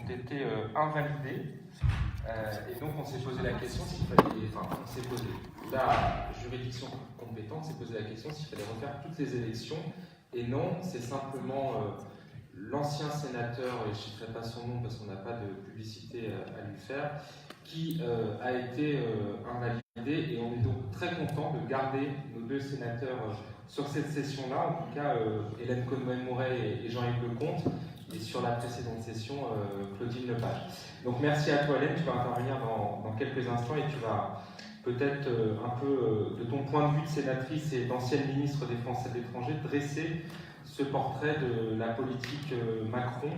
ont été invalidées. Et donc on s'est posé la question s'il fallait, on s'est posé, la juridiction compétente s'est posé la question s'il fallait refaire toutes les élections, et non, c'est simplement l'ancien sénateur, et je ne citerai pas son nom parce qu'on n'a pas de publicité à lui faire, qui a été invalidé, et on est donc très content de garder nos deux sénateurs sur cette session-là, en tout cas Hélène Conway-Mouret et Jean-Yves Lecomte, et sur la précédente session, Claudine Lepage. Donc merci à toi Hélène, tu vas intervenir dans quelques instants et tu vas peut-être un peu, de ton point de vue de sénatrice et d'ancienne ministre des Français de l'étranger, dresser ce portrait de la politique Macron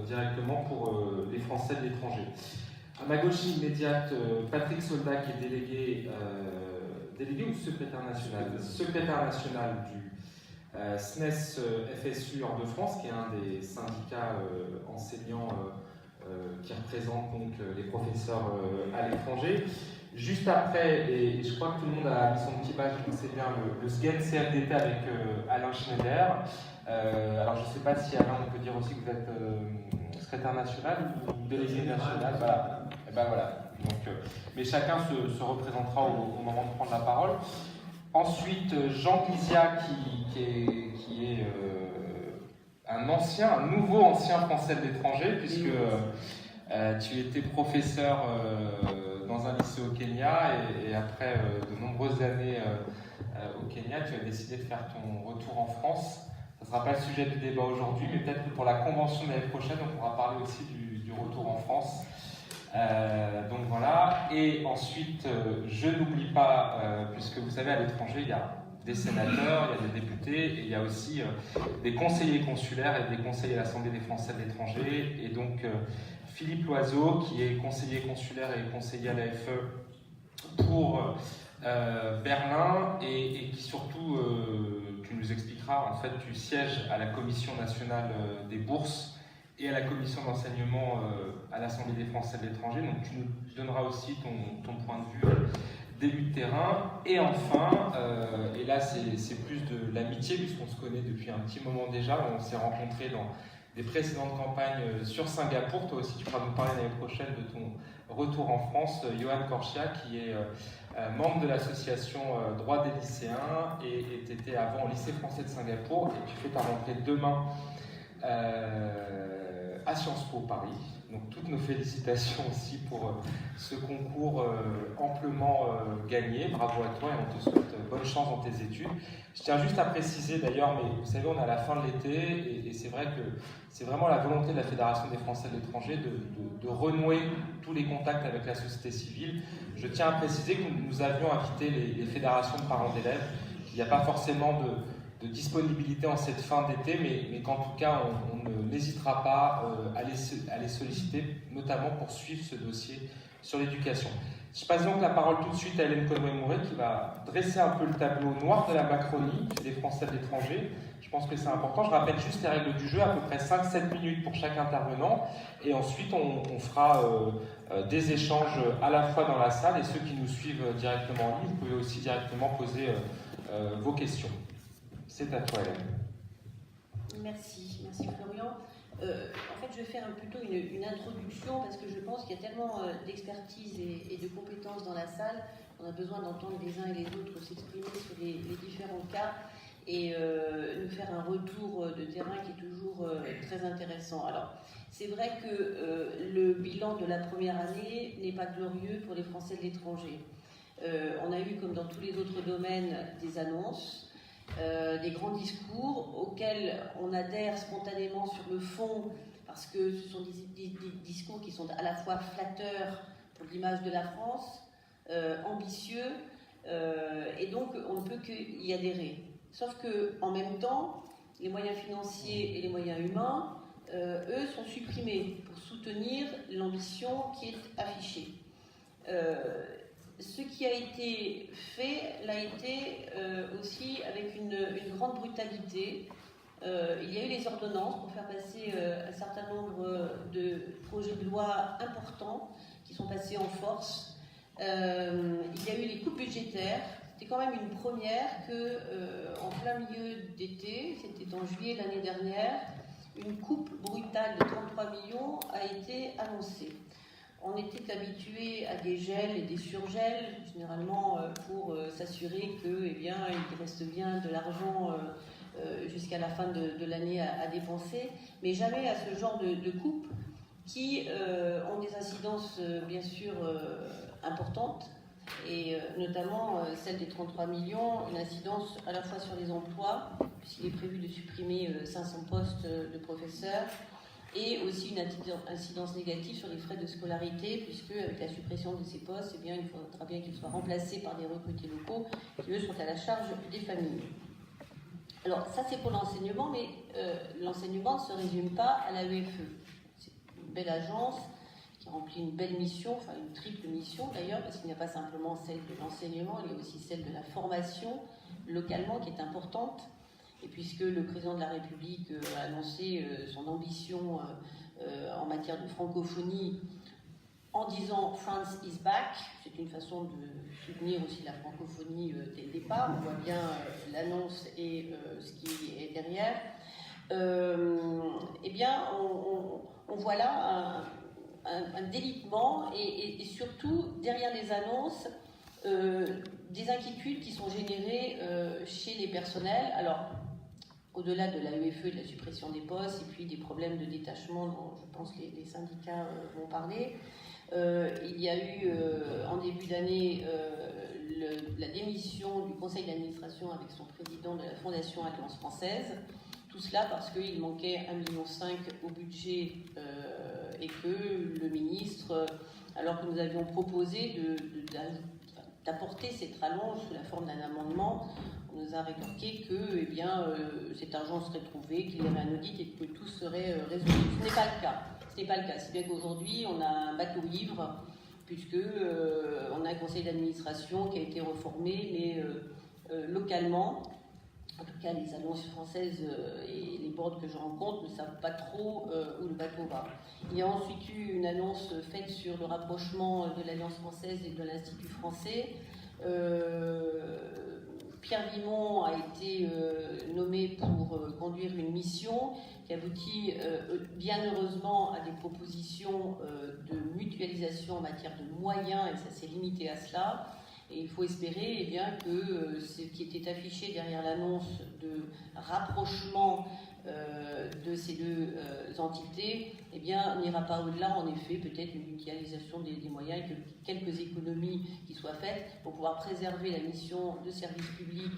directement pour les Français de l'étranger. À ma gauche immédiate, Patrick Soldat qui est délégué ou secrétaire national? Secrétaire national du SNES FSU Hors-de-France, qui est un des syndicats enseignants qui représente donc les professeurs à l'étranger. Juste après, et je crois que tout le monde a mis son petit badge, donc c'est bien le SGEN CFDT avec Alain Schneider. Alors je ne sais pas si Alain, on peut dire aussi que vous êtes secrétaire national ou délégué national. Voilà. Et ben voilà. Donc, mais chacun se représentera au moment de prendre la parole. Ensuite, Jean Guizia qui est un nouveau ancien Français de l'étranger, puisque tu étais professeur dans un lycée au Kenya, et après de nombreuses années au Kenya, tu as décidé de faire ton retour en France. Ça ne sera pas le sujet du débat aujourd'hui, mais peut-être que pour la convention de l'année prochaine, on pourra parler aussi du retour en France. Donc voilà, et ensuite je n'oublie pas, puisque vous savez à l'étranger il y a des sénateurs, il y a des députés, et il y a aussi des conseillers consulaires et des conseillers à l'Assemblée des Français de l'étranger, et donc Philippe Loiseau qui est conseiller consulaire et conseiller à l'AFE pour Berlin, et qui surtout, tu nous expliqueras, en fait tu sièges à la Commission nationale des bourses et à la commission d'enseignement à l'Assemblée des Français de l'étranger. Donc tu nous donneras aussi ton point de vue d'élu de terrain. Et enfin, et là c'est plus de l'amitié, puisqu'on se connaît depuis un petit moment déjà, on s'est rencontrés dans des précédentes campagnes sur Singapour. Toi aussi tu pourras nous parler l'année prochaine de ton retour en France, Johan Korchia, qui est membre de l'association Droits des lycéens, et tu étais avant au lycée français de Singapour, et tu fais ta rentrée demain à Sciences Po Paris. Donc toutes nos félicitations aussi pour ce concours amplement gagné. Bravo à toi, et on te souhaite bonne chance dans tes études. Je tiens juste à préciser d'ailleurs, mais vous savez, on est à la fin de l'été, et c'est vrai que c'est vraiment la volonté de la Fédération des Français de l'étranger de renouer tous les contacts avec la société civile. Je tiens à préciser que nous avions invité les fédérations de parents d'élèves. Il n'y a pas forcément de disponibilité en cette fin d'été, mais qu'en tout cas, on n'hésitera pas à les solliciter, notamment pour suivre ce dossier sur l'éducation. Je passe donc la parole tout de suite à Hélène Conway-Mouret, qui va dresser un peu le tableau noir de la Macronie des Français de l'étranger. Je pense que c'est important. Je rappelle juste les règles du jeu, à peu près 5-7 minutes pour chaque intervenant, et ensuite on fera des échanges à la fois dans la salle, et ceux qui nous suivent directement en ligne, vous pouvez aussi directement poser vos questions. C'est à toi, Hélène. Merci Florian. En fait, je vais faire plutôt une introduction, parce que je pense qu'il y a tellement d'expertise et de compétences dans la salle. On a besoin d'entendre les uns et les autres s'exprimer sur les différents cas, et nous faire un retour de terrain qui est toujours très intéressant. Alors, c'est vrai que le bilan de la première année n'est pas glorieux pour les Français de l'étranger. On a eu, comme dans tous les autres domaines, des annonces, des grands discours auxquels on adhère spontanément sur le fond, parce que ce sont des discours qui sont à la fois flatteurs pour l'image de la France, ambitieux, et donc on ne peut qu'y adhérer. Sauf qu'en même temps, les moyens financiers et les moyens humains, eux, sont supprimés pour soutenir l'ambition qui est affichée. Ce qui a été fait l'a été aussi avec une grande brutalité. Il y a eu les ordonnances pour faire passer un certain nombre de projets de loi importants qui sont passés en force. Il y a eu les coupes budgétaires. C'était quand même une première que, en plein milieu d'été, c'était en juillet l'année dernière, une coupe brutale de 33 millions a été annoncée. On était habitué à des gels et des surgels, généralement pour s'assurer que, eh bien, il reste bien de l'argent jusqu'à la fin de l'année à dépenser, mais jamais à ce genre de coupes qui ont des incidences bien sûr importantes, et notamment celle des 33 millions, une incidence à la fois sur les emplois, puisqu'il est prévu de supprimer 500 postes de professeurs, et aussi une incidence négative sur les frais de scolarité, puisque avec la suppression de ces postes, eh bien, il faudra bien qu'ils soient remplacés par des recrutés locaux qui, eux, sont à la charge des familles. Alors, ça, c'est pour l'enseignement, mais l'enseignement ne se résume pas à la UFE. C'est une belle agence qui remplit une belle mission, enfin une triple mission d'ailleurs, parce qu'il n'y a pas simplement celle de l'enseignement, il y a aussi celle de la formation localement qui est importante. Et puisque le président de la République a annoncé son ambition en matière de francophonie en disant « France is back », c'est une façon de soutenir aussi la francophonie dès le départ, on voit bien l'annonce et ce qui est derrière, eh bien on voit là un délitement et surtout derrière les annonces des inquiétudes qui sont générées chez les personnels. Alors, au-delà de la UFE et de la suppression des postes, et puis des problèmes de détachement dont je pense que les syndicats vont parler, il y a eu en début d'année la démission du conseil d'administration avec son président de la Fondation Alliance Française. Tout cela parce qu'il manquait 1,5 million au budget et que le ministre, alors que nous avions proposé d'apporter cette rallonge sous la forme d'un amendement, on nous a rétorqué que eh bien, cet argent serait trouvé, qu'il y avait un audit et que tout serait résolu. Ce n'est pas le cas. Ce n'est pas le cas. C'est bien qu'aujourd'hui, on a un bateau ivre, puisque on a un conseil d'administration qui a été reformé, mais localement, en tout cas les alliances françaises et les boards que je rencontre ne savent pas trop où le bateau va. Il y a ensuite eu une annonce faite sur le rapprochement de l'Alliance française et de l'Institut français. Pierre Vimont a été nommé pour conduire une mission qui aboutit bien heureusement à des propositions de mutualisation en matière de moyens, et ça s'est limité à cela. Et il faut espérer eh bien, que ce qui était affiché derrière l'annonce de rapprochement de ces deux entités eh bien, n'ira pas au-delà, en effet, peut-être une mutualisation des moyens et que quelques économies qui soient faites pour pouvoir préserver la mission de service public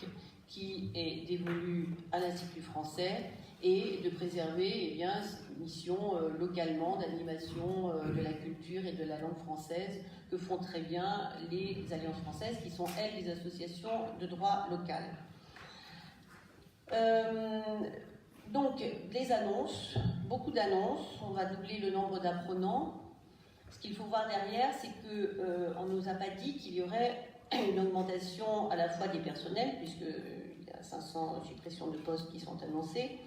qui est dévolue à l'Institut français et de préserver eh bien, cette mission localement d'animation de la culture et de la langue française que font très bien les alliances françaises qui sont, elles, des associations de droit local. Donc, les annonces, beaucoup d'annonces, on va doubler le nombre d'apprenants. Ce qu'il faut voir derrière, c'est qu'on ne nous a pas dit qu'il y aurait une augmentation à la fois des personnels, puisqu'il y a 500 suppressions de postes qui sont annoncées,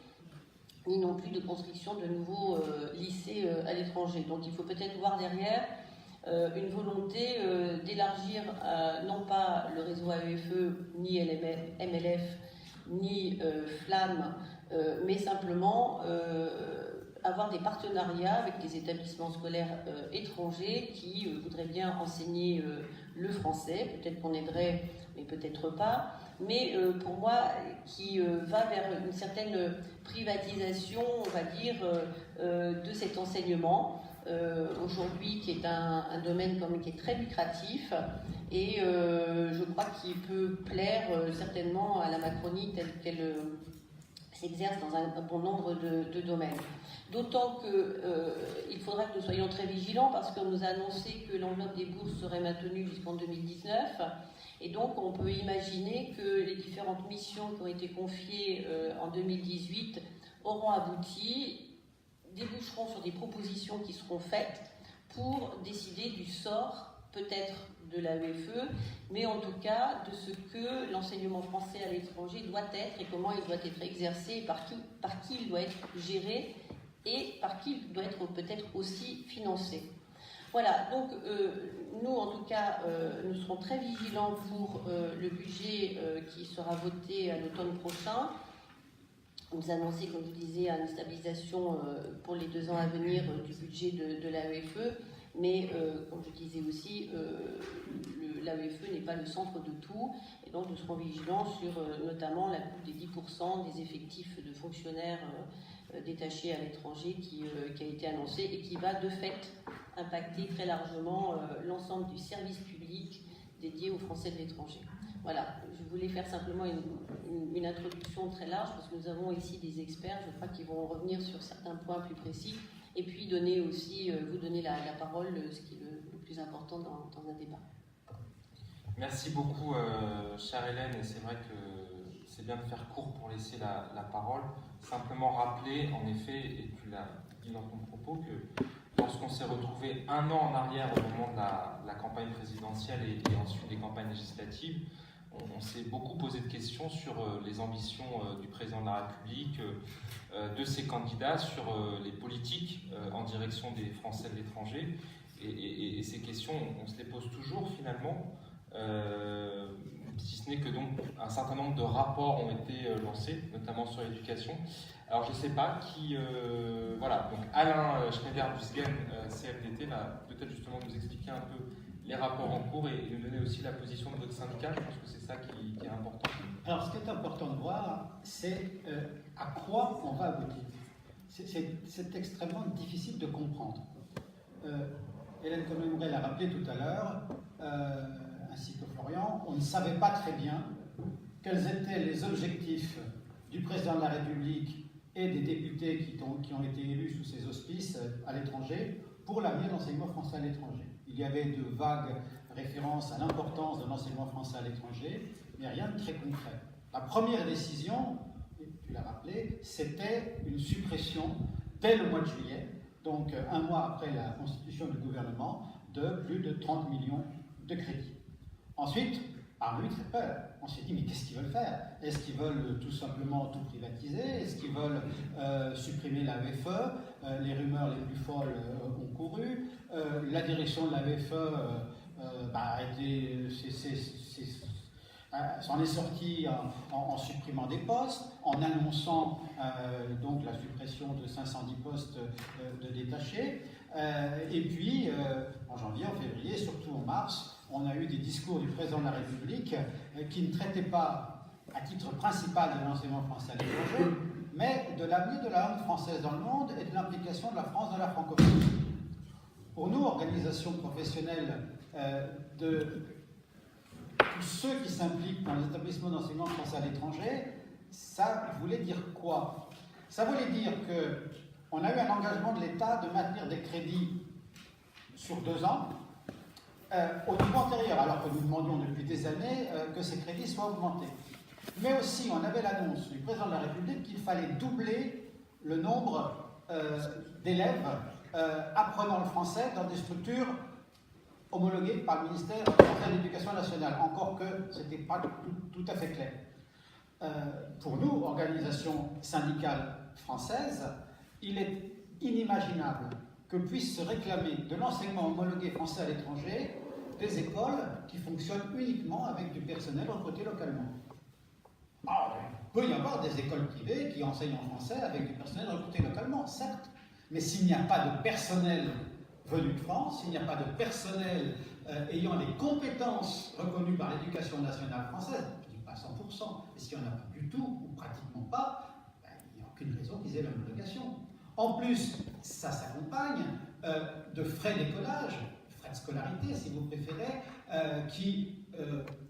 ni non plus de construction de nouveaux lycées à l'étranger. Donc il faut peut-être voir derrière une volonté d'élargir non pas le réseau AEFE, ni MLF, ni Flamme, mais simplement avoir des partenariats avec des établissements scolaires étrangers qui voudraient bien enseigner le français. Peut-être qu'on aiderait, mais peut-être pas. Mais pour moi, qui va vers une certaine privatisation, on va dire, de cet enseignement, aujourd'hui, qui est un domaine qui est très lucratif, et je crois qu'il peut plaire certainement à la Macronie telle qu'elle s'exerce dans un bon nombre de domaines. D'autant qu'il faudra que nous soyons très vigilants parce qu'on nous a annoncé que l'enveloppe des bourses serait maintenue jusqu'en 2019. Et donc, on peut imaginer que les différentes missions qui ont été confiées en 2018 auront abouti, déboucheront sur des propositions qui seront faites pour décider du sort, peut-être de l'AEFE, mais en tout cas de ce que l'enseignement français à l'étranger doit être et comment il doit être exercé, et par qui il doit être géré et par qui il doit être peut-être aussi financé. Voilà, donc nous en tout cas, nous serons très vigilants pour le budget qui sera voté à l'automne prochain. Vous annoncez, comme vous disiez, une stabilisation pour les 2 ans à venir du budget de l'AEFE, mais comme je disais aussi, l'AEFE n'est pas le centre de tout, et donc nous serons vigilants sur notamment la coupe des 10% des effectifs de fonctionnaires détachés à l'étranger qui a été annoncée et qui va de fait impacter très largement l'ensemble du service public dédié aux Français de l'étranger. Voilà, je voulais faire simplement une introduction très large parce que nous avons ici des experts, je crois, qui vont revenir sur certains points plus précis et puis donner aussi, vous donner la parole, ce qui est le plus important dans un débat. Merci beaucoup, chère Hélène, et c'est vrai que c'est bien de faire court pour laisser la parole. Simplement rappeler, en effet, et tu l'as dit dans ton propos, que lorsqu'on s'est retrouvé 1 an en arrière au moment de la campagne présidentielle et ensuite des campagnes législatives, on s'est beaucoup posé de questions sur les ambitions du président de la République, de ses candidats, sur les politiques en direction des Français de l'étranger. Et ces questions, on se les pose toujours finalement, si ce n'est que donc un certain nombre de rapports ont été lancés, notamment sur l'éducation. Alors je ne sais pas qui... voilà, donc Alain Schneider-Busgen, CFDT, va peut-être justement nous expliquer un peu les rapports en cours et nous donner aussi la position de votre syndicat. Je pense que c'est ça qui est important. Alors, ce qui est important de voir, c'est à quoi on va aboutir. C'est extrêmement difficile de comprendre. Hélène Conway l'a rappelé tout à l'heure, ainsi que Florian, on ne savait pas très bien quels étaient les objectifs du président de la République et des députés qui ont été élus sous ses auspices à l'étranger pour l'avenir de l'enseignement français à l'étranger. Il y avait de vagues références à l'importance de l'enseignement français à l'étranger, mais rien de très concret. La première décision, tu l'as rappelé, c'était une suppression dès le mois de juillet, donc 1 mois après la constitution du gouvernement, de plus de 30 millions de crédits. Ensuite, on a eu très peur. On s'est dit, mais qu'est-ce qu'ils veulent faire? Est-ce qu'ils veulent tout simplement tout privatiser? Est-ce qu'ils veulent supprimer l'AEFE? Les rumeurs les plus folles ont couru. La direction de l'AEFE s'en est sortie en supprimant des postes, en annonçant donc la suppression de 510 postes de détachés. Et puis, en janvier, en février, surtout en mars, on a eu des discours du président de la République qui ne traitaient pas à titre principal de l'enseignement français à l'étranger, mais de l'avenir de la langue française dans le monde et de l'implication de la France dans la francophonie. Pour nous, organisations professionnelles de tous ceux qui s'impliquent dans les établissements d'enseignement français à l'étranger, ça voulait dire quoi? Ça voulait dire qu'on a eu un engagement de l'État de maintenir des crédits sur 2 ans, au niveau antérieur, alors que nous demandions depuis des années que ces crédits soient augmentés. Mais aussi, on avait l'annonce du président de la République qu'il fallait doubler le nombre d'élèves apprenant le français dans des structures homologuées par le ministère français de l'Éducation nationale, encore que ce n'était pas tout à fait clair. Pour nous, organisation syndicale française, il est inimaginable que puissent se réclamer de l'enseignement homologué français à l'étranger des écoles qui fonctionnent uniquement avec du personnel recruté localement. Alors, il peut y avoir des écoles privées qui enseignent en français avec du personnel recruté localement, certes, mais s'il n'y a pas de personnel venu de France, s'il n'y a pas de personnel ayant les compétences reconnues par l'éducation nationale française, je ne dis pas 100%, mais s'il n'y en a pas du tout, ou pratiquement pas, il n'y a aucune raison qu'ils aient l'homologation. En plus, ça s'accompagne de frais d'écolage, frais de scolarité si vous préférez, qui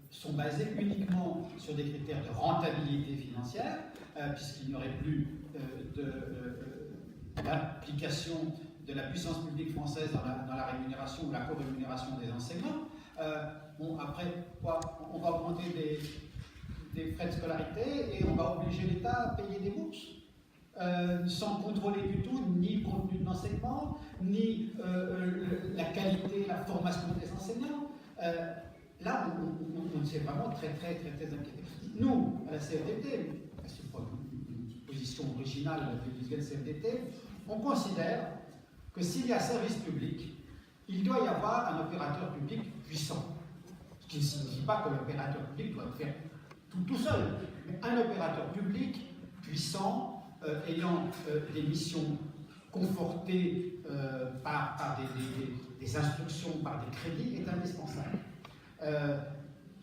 sont basés uniquement sur des critères de rentabilité financière, puisqu'il n'y aurait plus d'implication de la puissance publique française dans la rémunération ou la co-rémunération des enseignants. Bon, après, quoi, on va augmenter des frais de scolarité et on va obliger l'État à payer des bourses. Sans contrôler du tout ni le contenu de l'enseignement, ni la qualité, la formation des enseignants. Là, on s'est vraiment très inquiété. Nous, à la CFDT, c'est pas une position originale de la CFDT, on considère que s'il y a service public, il doit y avoir un opérateur public puissant. Ce qui ne signifie pas que l'opérateur public doit faire tout seul, mais un opérateur public puissant, ayant des missions confortées par des instructions, par des crédits, est indispensable.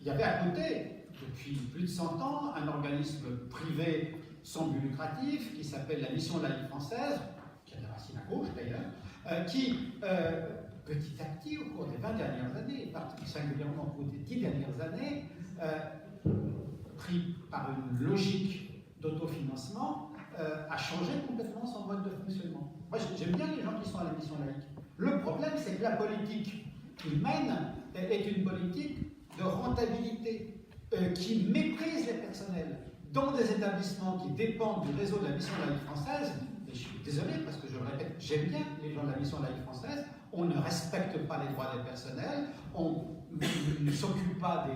Il y avait à côté, depuis plus de 100 ans, un organisme privé sans but lucratif qui s'appelle la Mission laïque française, qui a des racines à gauche d'ailleurs, qui, petit à petit, au cours des 20 dernières années, et singulièrement au cours des 10 dernières années, pris par une logique d'autofinancement, a changé complètement son mode de fonctionnement. Moi, j'aime bien les gens qui sont à la mission laïque. Le problème, c'est que la politique qu'ils mènent est une politique de rentabilité qui méprise les personnels. Dans des établissements qui dépendent du réseau de la mission laïque française, et je suis désolé parce que je le répète, j'aime bien les gens de la mission laïque française, on ne respecte pas les droits des personnels, on ne s'occupe pas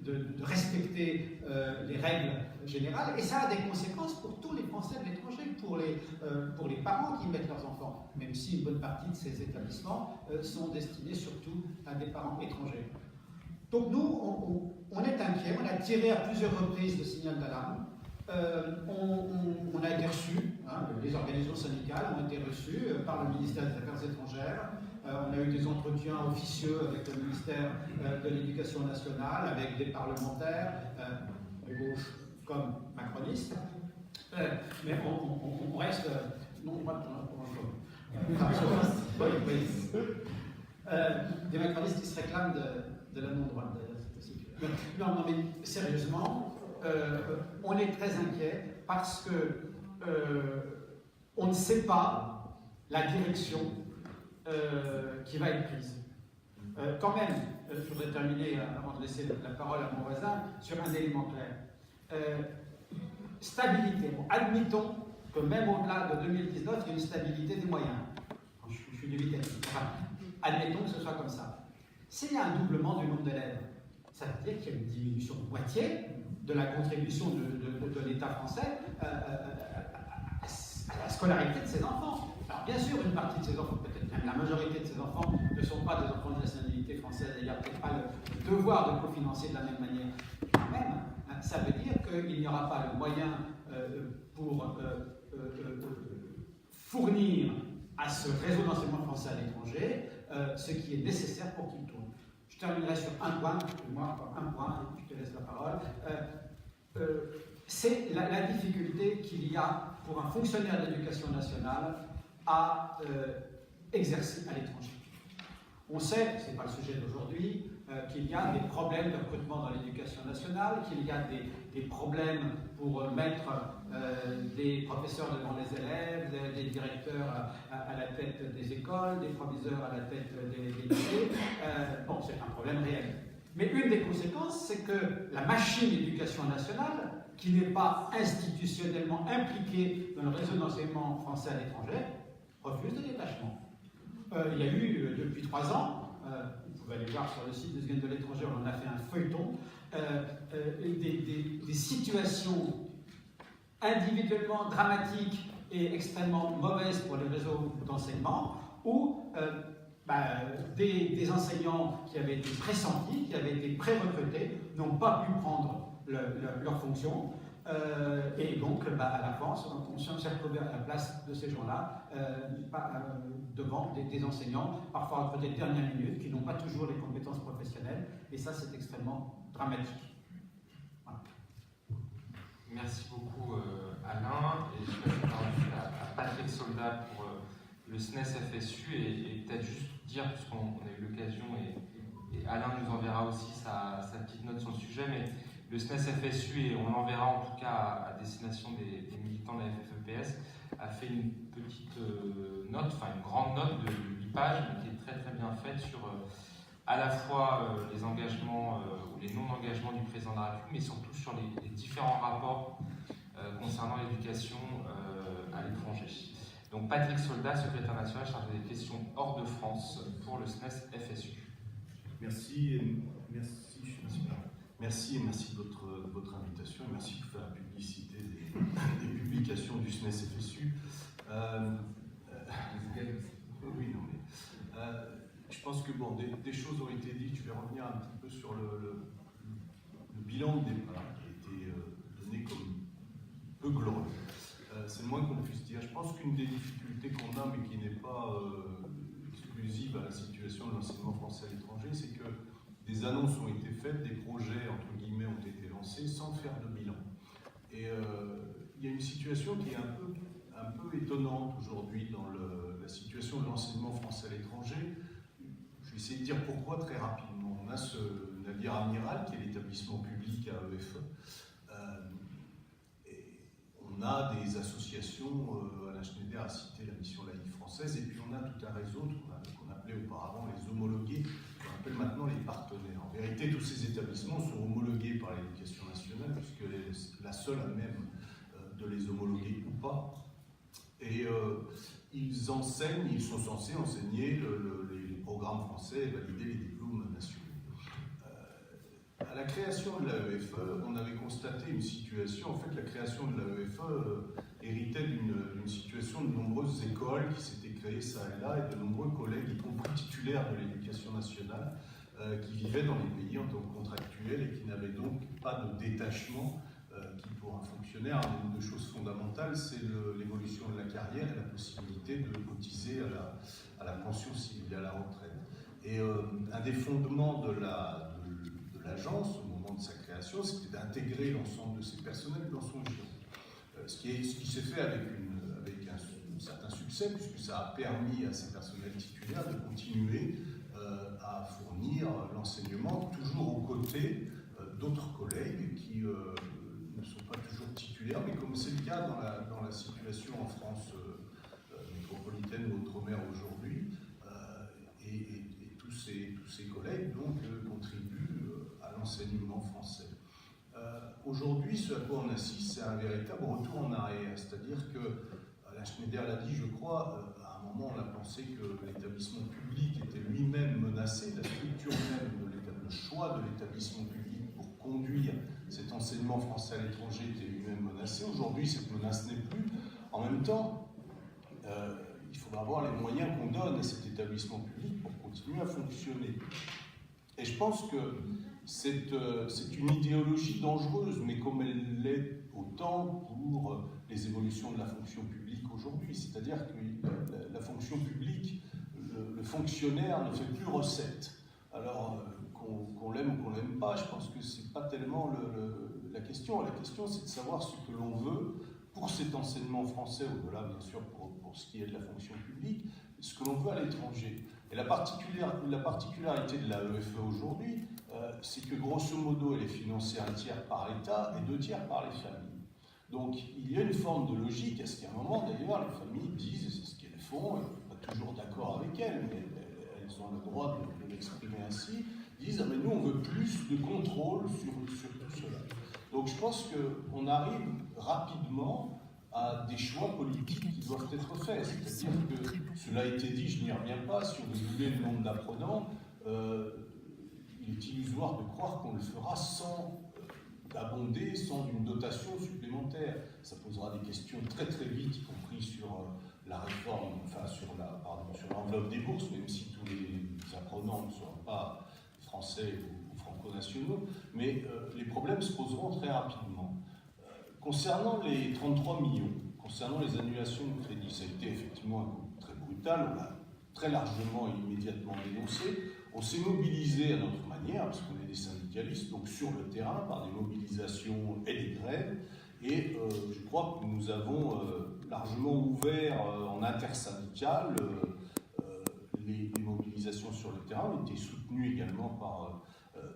de respecter les règles générales, et ça a des conséquences pour tous les Français de l'étranger, pour les parents qui mettent leurs enfants, même si une bonne partie de ces établissements sont destinés surtout à des parents étrangers. Donc nous, on est inquiets, on a tiré à plusieurs reprises le signal d'alarme, on a été reçus, hein, les organisations syndicales ont été reçues par le ministère des Affaires étrangères, on a eu des entretiens officieux avec le ministère de l'Éducation nationale, avec des parlementaires, de gauche comme macronistes, mais on reste non-droite des macronistes qui se réclament de la non-droite, d'ailleurs, c'est aussi. Non, mais sérieusement, on est très inquiet parce que on ne sait pas la direction qui va être prise. Quand même, je voudrais terminer avant de laisser la parole à mon voisin sur un élément clair. Stabilité. Bon, admettons que même au-delà de 2019, il y a une stabilité des moyens. Je suis dubitatif. Enfin, admettons que ce soit comme ça. S'il y a un doublement du nombre d'élèves, ça veut dire qu'il y a une diminution de moitié de la contribution de l'État français à la scolarité de ses enfants. Alors bien sûr, une partie de ces enfants, peut-être même la majorité de ces enfants, ne sont pas des enfants de nationalité française, et il n'y a peut-être pas le devoir de cofinancer de la même manière. Quand même, ça veut dire qu'il n'y aura pas le moyen pour fournir à ce réseau d'enseignement français à l'étranger ce qui est nécessaire pour qu'il tourne. Je terminerai sur un point, un point, et puis je te laisse la parole. C'est la difficulté qu'il y a pour un fonctionnaire de l'éducation nationale à exercer à l'étranger. On sait, ce n'est pas le sujet d'aujourd'hui, qu'il y a des problèmes de recrutement dans l'éducation nationale, qu'il y a des problèmes pour mettre des professeurs devant les élèves, des directeurs à la tête des écoles, des proviseurs à la tête des lycées. Bon, c'est un problème réel. Mais une des conséquences, c'est que la machine d'éducation nationale, qui n'est pas institutionnellement impliquée dans le réseau d'enseignement français à l'étranger, refuse le détachement. Il y a eu, depuis 3 ans, vous pouvez aller voir sur le site de Sven de l'étranger, on en a fait un feuilleton, des situations individuellement dramatiques et extrêmement mauvaises pour les réseaux d'enseignement, où des enseignants qui avaient été pressentis, qui avaient été pré-recrutés, n'ont pas pu prendre leur fonction. Et donc, à la France, on s'est retrouvé à la place de ces gens-là, devant des enseignants, parfois recrutés de dernière minute, qui n'ont pas toujours les compétences professionnelles, et ça, c'est extrêmement dramatique. Voilà. Merci beaucoup, Alain, et je vais passer à Patrick Soldat pour le SNES FSU, et peut-être juste dire, puisqu'on a eu l'occasion, et Alain nous enverra aussi sa petite note sur le sujet, mais le SNES FSU, et on l'enverra en tout cas à destination des militants de la FFEPS, a fait une petite note, enfin une grande note de 8 pages, mais qui est très très bien faite sur à la fois les engagements ou les non-engagements du président de la République, mais surtout sur les différents rapports concernant l'éducation à l'étranger. Donc Patrick Soldat, secrétaire national chargé des questions hors de France pour le SNES FSU. Merci et merci de votre invitation et merci de faire la publicité des publications du SNES FSU. Oui, non, mais je pense que bon, des choses ont été dites. Je vais revenir un petit peu sur le bilan de départ qui a été donné comme peu glorieux. C'est le moins qu'on puisse dire. Je pense qu'une des difficultés qu'on a, mais qui n'est pas exclusive à la situation de l'enseignement français à l'étranger, c'est que des annonces ont été faites, des projets, entre guillemets, ont été lancés sans faire de bilan. Et il y a une situation qui est un peu étonnante aujourd'hui dans la situation de l'enseignement français à l'étranger. Je vais essayer de dire pourquoi très rapidement. On a ce navire amiral qui est l'établissement public AEFE. On a des associations, Alain Schneider a cité la mission laïque française, et puis on a tout un réseau qu'on appelait auparavant les homologués, qu'on appelle maintenant les partenaires. En vérité, tous ces établissements sont homologués par l'éducation nationale, puisqu'elle est la seule à même de les homologuer ou pas. Et ils enseignent, ils sont censés enseigner les programmes français et valider les diplômes nationaux. À la création de l'AEFE, on avait constaté une situation, en fait la création de l'AEFE héritait d'une situation de nombreuses écoles qui s'étaient créées ça et là, et de nombreux collègues, y compris titulaires de l'éducation nationale, qui vivaient dans les pays en tant que contractuels et qui n'avaient donc pas de détachement qui, pour un fonctionnaire, a une des choses fondamentales, c'est l'évolution de la carrière et la possibilité de cotiser à la pension civile, à la retraite. Et un des fondements de l'agence, au moment de sa création, c'était d'intégrer l'ensemble de ses personnels dans son giron. Ce qui s'est fait avec un certain succès, puisque ça a permis à ces personnels titulaires de continuer à fournir l'enseignement, toujours aux côtés d'autres collègues qui ne sont pas toujours titulaires, mais comme c'est le cas dans la situation en France métropolitaine ou outre-mer aujourd'hui, et tous ces collègues donc contribuent à l'enseignement français. Aujourd'hui, ce à quoi on assiste, c'est un véritable retour en arrière, c'est-à-dire que, Alain Schneider l'a dit, je crois, à un moment on a pensé que l'établissement public était lui-même menacé, la structure même le choix de l'établissement public pour conduire cet enseignement français à l'étranger était lui-même menacé. Aujourd'hui, cette menace n'est plus. En même temps, il faudra voir les moyens qu'on donne à cet établissement public pour continuer à fonctionner. Et je pense que c'est une idéologie dangereuse, mais comme elle l'est autant pour les évolutions de la fonction publique aujourd'hui. C'est-à-dire que la fonction publique, le fonctionnaire ne fait plus recette. Alors, qu'on l'aime ou qu'on l'aime pas, je pense que c'est pas tellement la question. La question, c'est de savoir ce que l'on veut pour cet enseignement français, au-delà, bien sûr, pour ce qui est de la fonction publique, ce que l'on veut à l'étranger. Et la particularité de l'AEFE aujourd'hui, c'est que grosso modo, elle est financée un tiers par l'État et 2 tiers par les familles. Donc, il y a une forme de logique à ce qu'à un moment, d'ailleurs, les familles disent, et c'est ce qu'elles font, on n'est pas toujours d'accord avec elles, mais elles ont le droit de l'exprimer ainsi, disent, ah, mais nous, on veut plus de contrôle sur tout cela. Donc, je pense qu'on arrive rapidement à des choix politiques qui doivent être faits. C'est-à-dire que, cela a été dit, je n'y reviens pas, si on veut doubler le nombre d'apprenants, il est illusoire de croire qu'on le fera sans abonder, sans une dotation supplémentaire. Ça posera des questions très très vite, y compris sur la réforme, enfin sur l'enveloppe des bourses, même si tous les apprenants ne seront pas français ou franco-nationaux, mais les problèmes se poseront très rapidement. Concernant les 33 millions, concernant les annulations de crédit, ça a été effectivement un coup très brutal, on l'a très largement et immédiatement dénoncé. On s'est mobilisé à notre manière, parce qu'on est des syndicalistes, donc sur le terrain, par des mobilisations et des grèves, et je crois que nous avons largement ouvert en intersyndical les mobilisations sur le terrain, ont été soutenues également par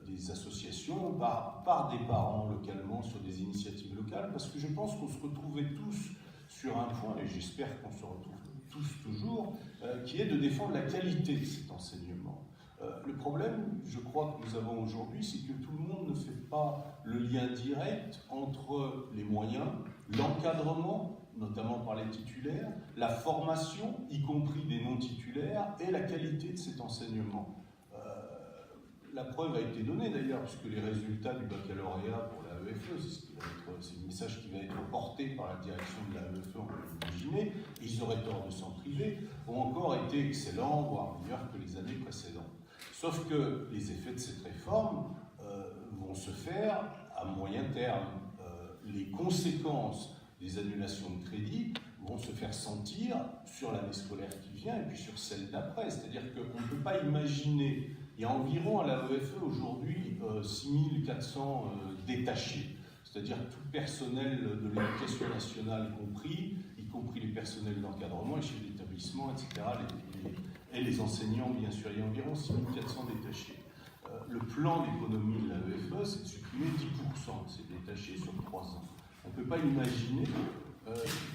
des associations, par des parents localement sur des initiatives locales, parce que je pense qu'on se retrouvait tous sur un point, et j'espère qu'on se retrouve tous toujours, qui est de défendre la qualité de cet enseignement. Le problème, je crois, que nous avons aujourd'hui, c'est que tout le monde ne fait pas le lien direct entre les moyens, l'encadrement, notamment par les titulaires, la formation, y compris des non-titulaires, et la qualité de cet enseignement. La preuve a été donnée d'ailleurs, puisque les résultats du baccalauréat pour l'AEFE, c'est le message qui va être porté par la direction de l'AEFE, on peut l'imaginer, et ils auraient tort de s'en priver, ont encore été excellents, voire meilleurs que les années précédentes. Sauf que les effets de cette réforme vont se faire à moyen terme. Les conséquences des annulations de crédit vont se faire sentir sur l'année scolaire qui vient et puis sur celle d'après. C'est-à-dire qu'on ne peut pas imaginer, il y a environ à l'AEFE aujourd'hui 6400 détachés, c'est-à-dire tout personnel de l'éducation nationale compris, y compris les personnels d'encadrement, les chefs d'établissement, etc., et les enseignants, bien sûr. Il y a environ 6400 détachés. Le plan d'économie de l'AEFE, c'est de supprimer 10% de ces détachés sur 3 ans. On ne peut pas imaginer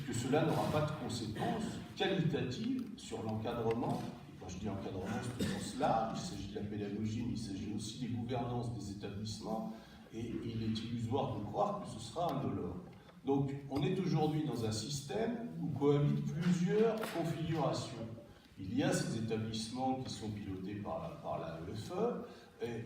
que cela n'aura pas de conséquences qualitatives sur l'encadrement. Quand je dis encadrement, c'est au sens large, il s'agit de la pédagogie, mais il s'agit aussi des gouvernances des établissements, et il est illusoire de croire que ce sera indolore. Donc, on est aujourd'hui dans un système où cohabitent plusieurs configurations. Il y a ces établissements qui sont pilotés par l'AEFE,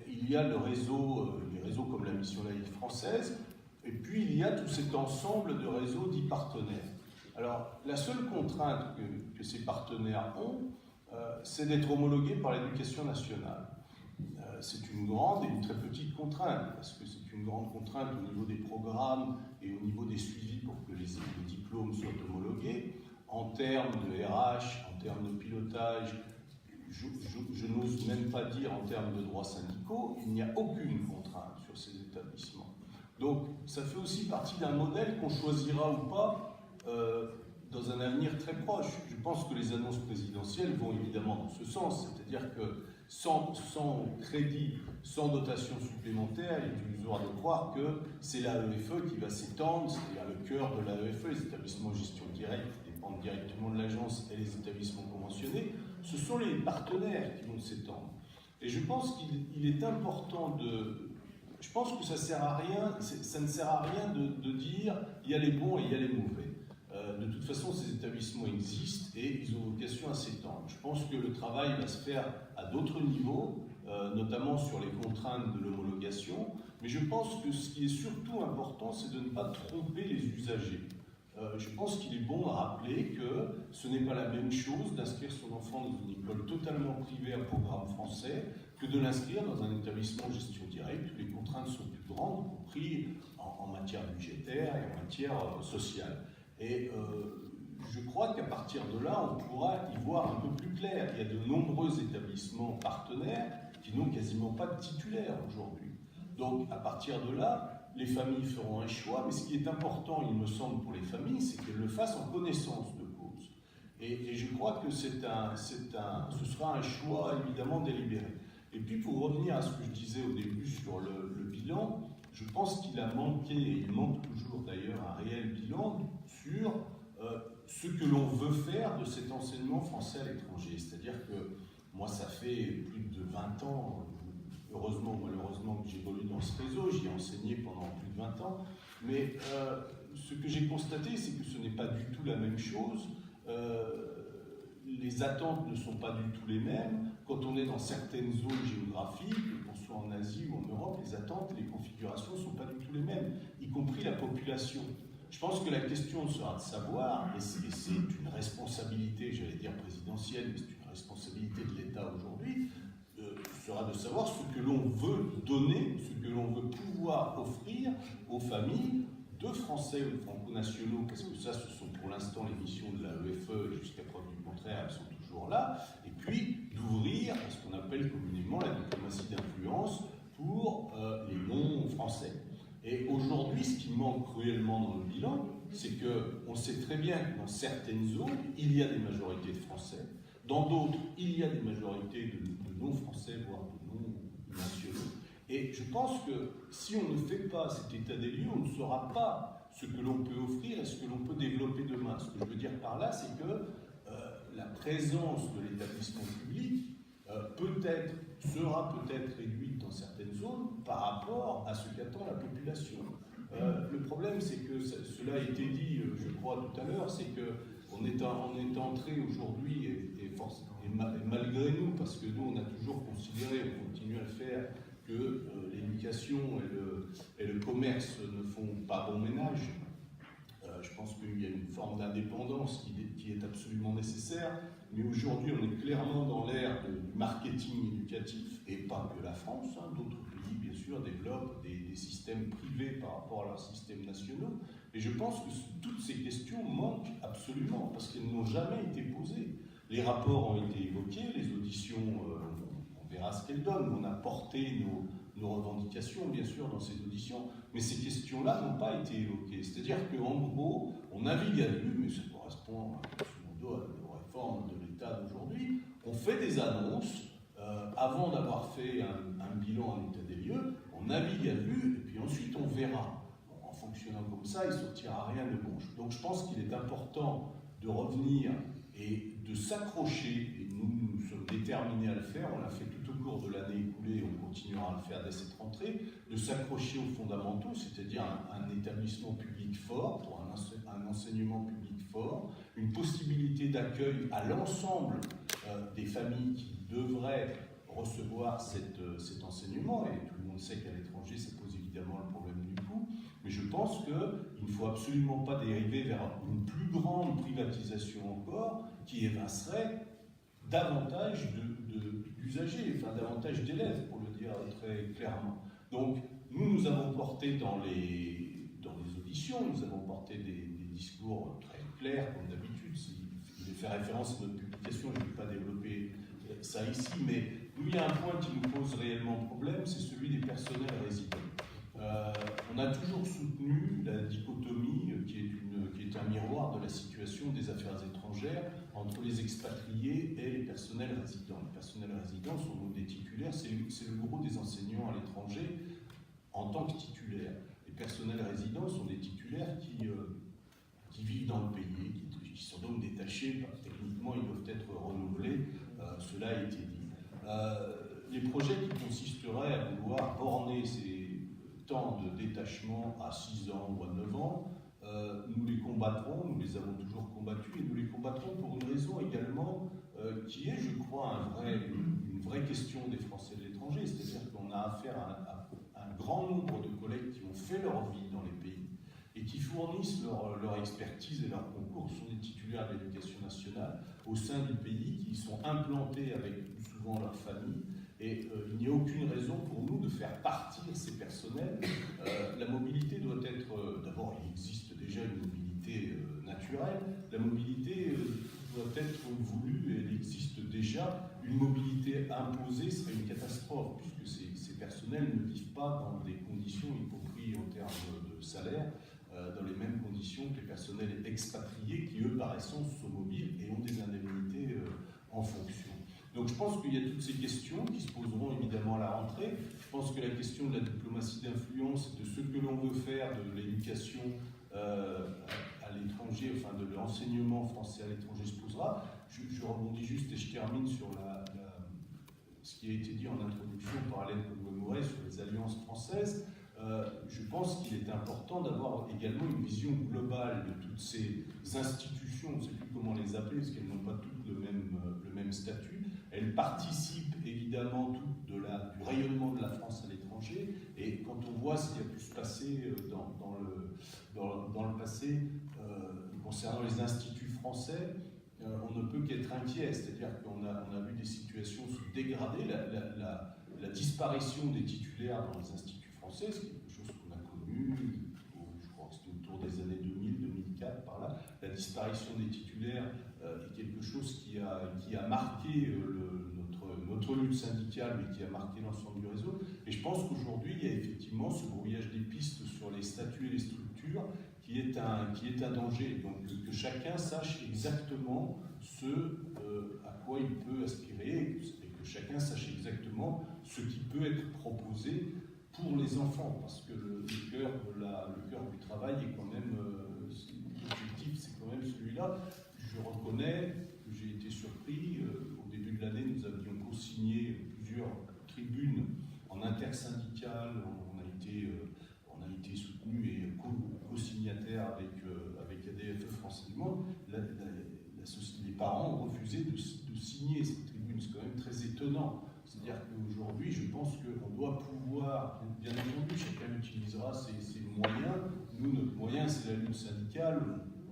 il y a les réseaux comme la Mission laïque française, et puis il y a tout cet ensemble de réseaux dits partenaires. Alors, la seule contrainte que ces partenaires ont, c'est d'être homologués par l'éducation nationale. C'est une grande et une très petite contrainte, parce que c'est une grande contrainte au niveau des programmes et au niveau des suivis pour que les diplômes soient homologués. En termes de RH, en termes de pilotage, je n'ose même pas dire en termes de droits syndicaux, il n'y a aucune contrainte sur ces établissements. Donc, ça fait aussi partie d'un modèle qu'on choisira ou pas dans un avenir très proche. Je pense que les annonces présidentielles vont évidemment dans ce sens, c'est-à-dire que sans crédit, sans dotation supplémentaire, il est illusoire de croire que c'est l'AEFE qui va s'étendre, c'est-à-dire le cœur de l'AEFE, les établissements de gestion directe qui dépendent directement de l'agence et les établissements conventionnés, ce sont les partenaires qui vont s'étendre. Et je pense qu'il est important de... Je pense que ça ne sert à rien de dire il y a les bons et il y a les mauvais. De toute façon, ces établissements existent et ils ont vocation à s'étendre. Je pense que le travail va se faire à d'autres niveaux, notamment sur les contraintes de l'homologation, mais je pense que ce qui est surtout important, c'est de ne pas tromper les usagers. Je pense qu'il est bon à rappeler que ce n'est pas la même chose d'inscrire son enfant dans une école totalement privée à programme français que de l'inscrire dans un établissement de gestion directe où les contraintes sont plus grandes, y compris en matière budgétaire et en matière sociale. Et je crois qu'à partir de là, on pourra y voir un peu plus clair. Il y a de nombreux établissements partenaires qui n'ont quasiment pas de titulaire aujourd'hui. Donc, à partir de là, les familles feront un choix, mais ce qui est important, il me semble, pour les familles, c'est qu'elles le fassent en connaissance de cause. Et je crois que ce sera un choix évidemment délibéré. Et puis, pour revenir à ce que je disais au début sur le bilan, je pense qu'il a manqué, et il manque toujours d'ailleurs, un réel bilan sur ce que l'on veut faire de cet enseignement français à l'étranger. C'est-à-dire que moi, ça fait plus de 20 ans, heureusement ou malheureusement, que j'évolue dans ce réseau, j'y ai enseigné pendant plus de 20 ans, mais ce que j'ai constaté, c'est que ce n'est pas du tout la même chose. Les attentes ne sont pas du tout les mêmes. Quand on est dans certaines zones géographiques, qu'on soit en Asie ou en Europe, les attentes et les configurations ne sont pas du tout les mêmes, y compris la population. Je pense que la question sera de savoir, et c'est une responsabilité, j'allais dire présidentielle, mais c'est une responsabilité de l'État aujourd'hui, sera de savoir ce que l'on veut donner, ce que l'on veut pouvoir offrir aux familles de Français ou de franco-nationaux, parce que ça, ce sont pour l'instant les missions de l'AEFE, et jusqu'à preuve du contraire, elles sont toujours là, et puis d'ouvrir ce qu'on appelle communément la diplomatie d'influence pour les non-français. Et aujourd'hui, ce qui manque cruellement dans le bilan, c'est qu'on sait très bien que dans certaines zones, il y a des majorités de Français, dans d'autres, il y a des majorités de non-français, voire de non-nationaux. Et je pense que si on ne fait pas cet état des lieux, on ne saura pas ce que l'on peut offrir et ce que l'on peut développer demain. Ce que je veux dire par là, c'est que la présence de l'établissement public sera peut-être réduite dans certaines zones par rapport à ce qu'attend la population. Le problème, c'est que cela a été dit, je crois, tout à l'heure, c'est qu'on est entré aujourd'hui, et malgré nous, parce que nous, on a toujours considéré, on continue à le faire, que l'éducation et le commerce ne font pas bon ménage. Je pense qu'il y a une forme d'indépendance qui est absolument nécessaire, mais aujourd'hui on est clairement dans l'ère du marketing éducatif, et pas que la France, d'autres pays bien sûr développent des systèmes privés par rapport à leurs systèmes nationaux, Et je pense que toutes ces questions manquent absolument, parce qu'elles n'ont jamais été posées. Les rapports ont été évoqués, les auditions, on verra ce qu'elles donnent. On a porté nos revendications, bien sûr, dans ces auditions, mais ces questions-là n'ont pas été évoquées. C'est-à-dire qu'en gros, on navigue à vue, mais ça correspond aux réformes de l'État d'aujourd'hui. On fait des annonces avant d'avoir fait un bilan en état des lieux, on navigue à vue, et puis ensuite on verra. Bon, en fonctionnant comme ça, il ne sortira rien de bon. Donc je pense qu'il est important de revenir et de s'accrocher, et nous sommes déterminés à le faire, on l'a fait tout au cours de l'année écoulée, et on continuera à le faire dès cette rentrée, de s'accrocher aux fondamentaux, c'est-à-dire un établissement public fort, pour un enseignement public fort, une possibilité d'accueil à l'ensemble des familles qui devraient recevoir cet enseignement, et tout le monde sait qu'à l'étranger ça pose évidemment le problème du coût, mais je pense qu'il ne faut absolument pas dériver vers une plus grande privatisation encore qui évincerait davantage d'usagers, enfin davantage d'élèves, pour le dire très clairement. Donc nous avons porté dans les auditions, nous avons porté des discours très clairs, comme d'habitude. Il fait référence à notre publication, je ne vais pas développer ça ici, mais nous, il y a un point qui nous pose réellement problème, c'est celui des personnels résidents. On a toujours soutenu la dichotomie qui est un miroir de la situation des affaires étrangères entre les expatriés et les personnels résidents. Les personnels résidents sont donc des titulaires, c'est le gros des enseignants à l'étranger en tant que titulaires. Les personnels résidents sont des titulaires qui vivent dans le pays, qui sont donc détachés, techniquement ils doivent être renouvelés, cela a été dit. Les projets qui consisteraient à vouloir borner ces temps de détachement à 6 ans ou à 9 ans, nous les combattrons, nous les avons toujours combattus, et nous les combattrons pour une raison également qui est, je crois, une vraie question des Français de l'étranger, c'est-à-dire qu'on a affaire à un grand nombre de collègues qui ont fait leur vie dans les pays et qui fournissent leur expertise et leur concours, sont des titulaires de l'éducation nationale au sein du pays, qui sont implantés avec plus souvent leur famille, et il n'y a aucune raison pour nous de faire partir ces personnels. La mobilité doit être, d'abord il existe déjà une mobilité naturelle, la mobilité doit être voulue, et elle existe déjà. Une mobilité imposée serait une catastrophe, puisque ces personnels ne vivent pas dans des conditions, y compris en termes de salaire, dans les mêmes conditions que les personnels expatriés qui, eux, par essence, sont mobiles et ont des indemnités en fonction. Donc je pense qu'il y a toutes ces questions qui se poseront évidemment à la rentrée. Je pense que la question de la diplomatie d'influence, de ce que l'on veut faire de l'éducation à l'étranger, enfin de l'enseignement français à l'étranger se posera. Je rebondis juste et je termine sur ce qui a été dit en introduction par Alain Colomboret sur les alliances françaises. Je pense qu'il est important d'avoir également une vision globale de toutes ces institutions, on ne sait plus comment les appeler parce qu'elles n'ont pas toutes le même statut. Elles participent évidemment toutes du rayonnement de la France à l'étranger, et quand on voit ce qui a pu se passer dans le passé concernant les instituts français, on ne peut qu'être inquiet, c'est-à-dire qu'on a vu des situations se dégrader, la disparition des titulaires dans les instituts français, c'est quelque chose qu'on a connu, je crois que c'était autour des années 2000-2004 par là. La disparition des titulaires est quelque chose qui a marqué notre lutte syndicale, mais qui a marqué l'ensemble du réseau. Et je pense qu'aujourd'hui, il y a effectivement ce brouillage des pistes sur les statuts et les structures qui est un danger. Donc que chacun sache exactement ce à quoi il peut aspirer, et que chacun sache exactement ce qui peut être proposé pour les enfants, parce que le cœur du travail est quand même, l'objectif c'est quand même celui-là. Je reconnais que j'ai été surpris, au début de l'année nous avions co-signé plusieurs tribunes en intersyndical, on a été soutenu et co-signataire avec ADFE France Monde. Les parents ont refusé de signer cette tribune, c'est quand même très étonnant. C'est-à-dire qu'aujourd'hui, je pense qu'on doit pouvoir, bien entendu, chacun utilisera ses moyens. Nous, notre moyen, c'est la lutte syndicale.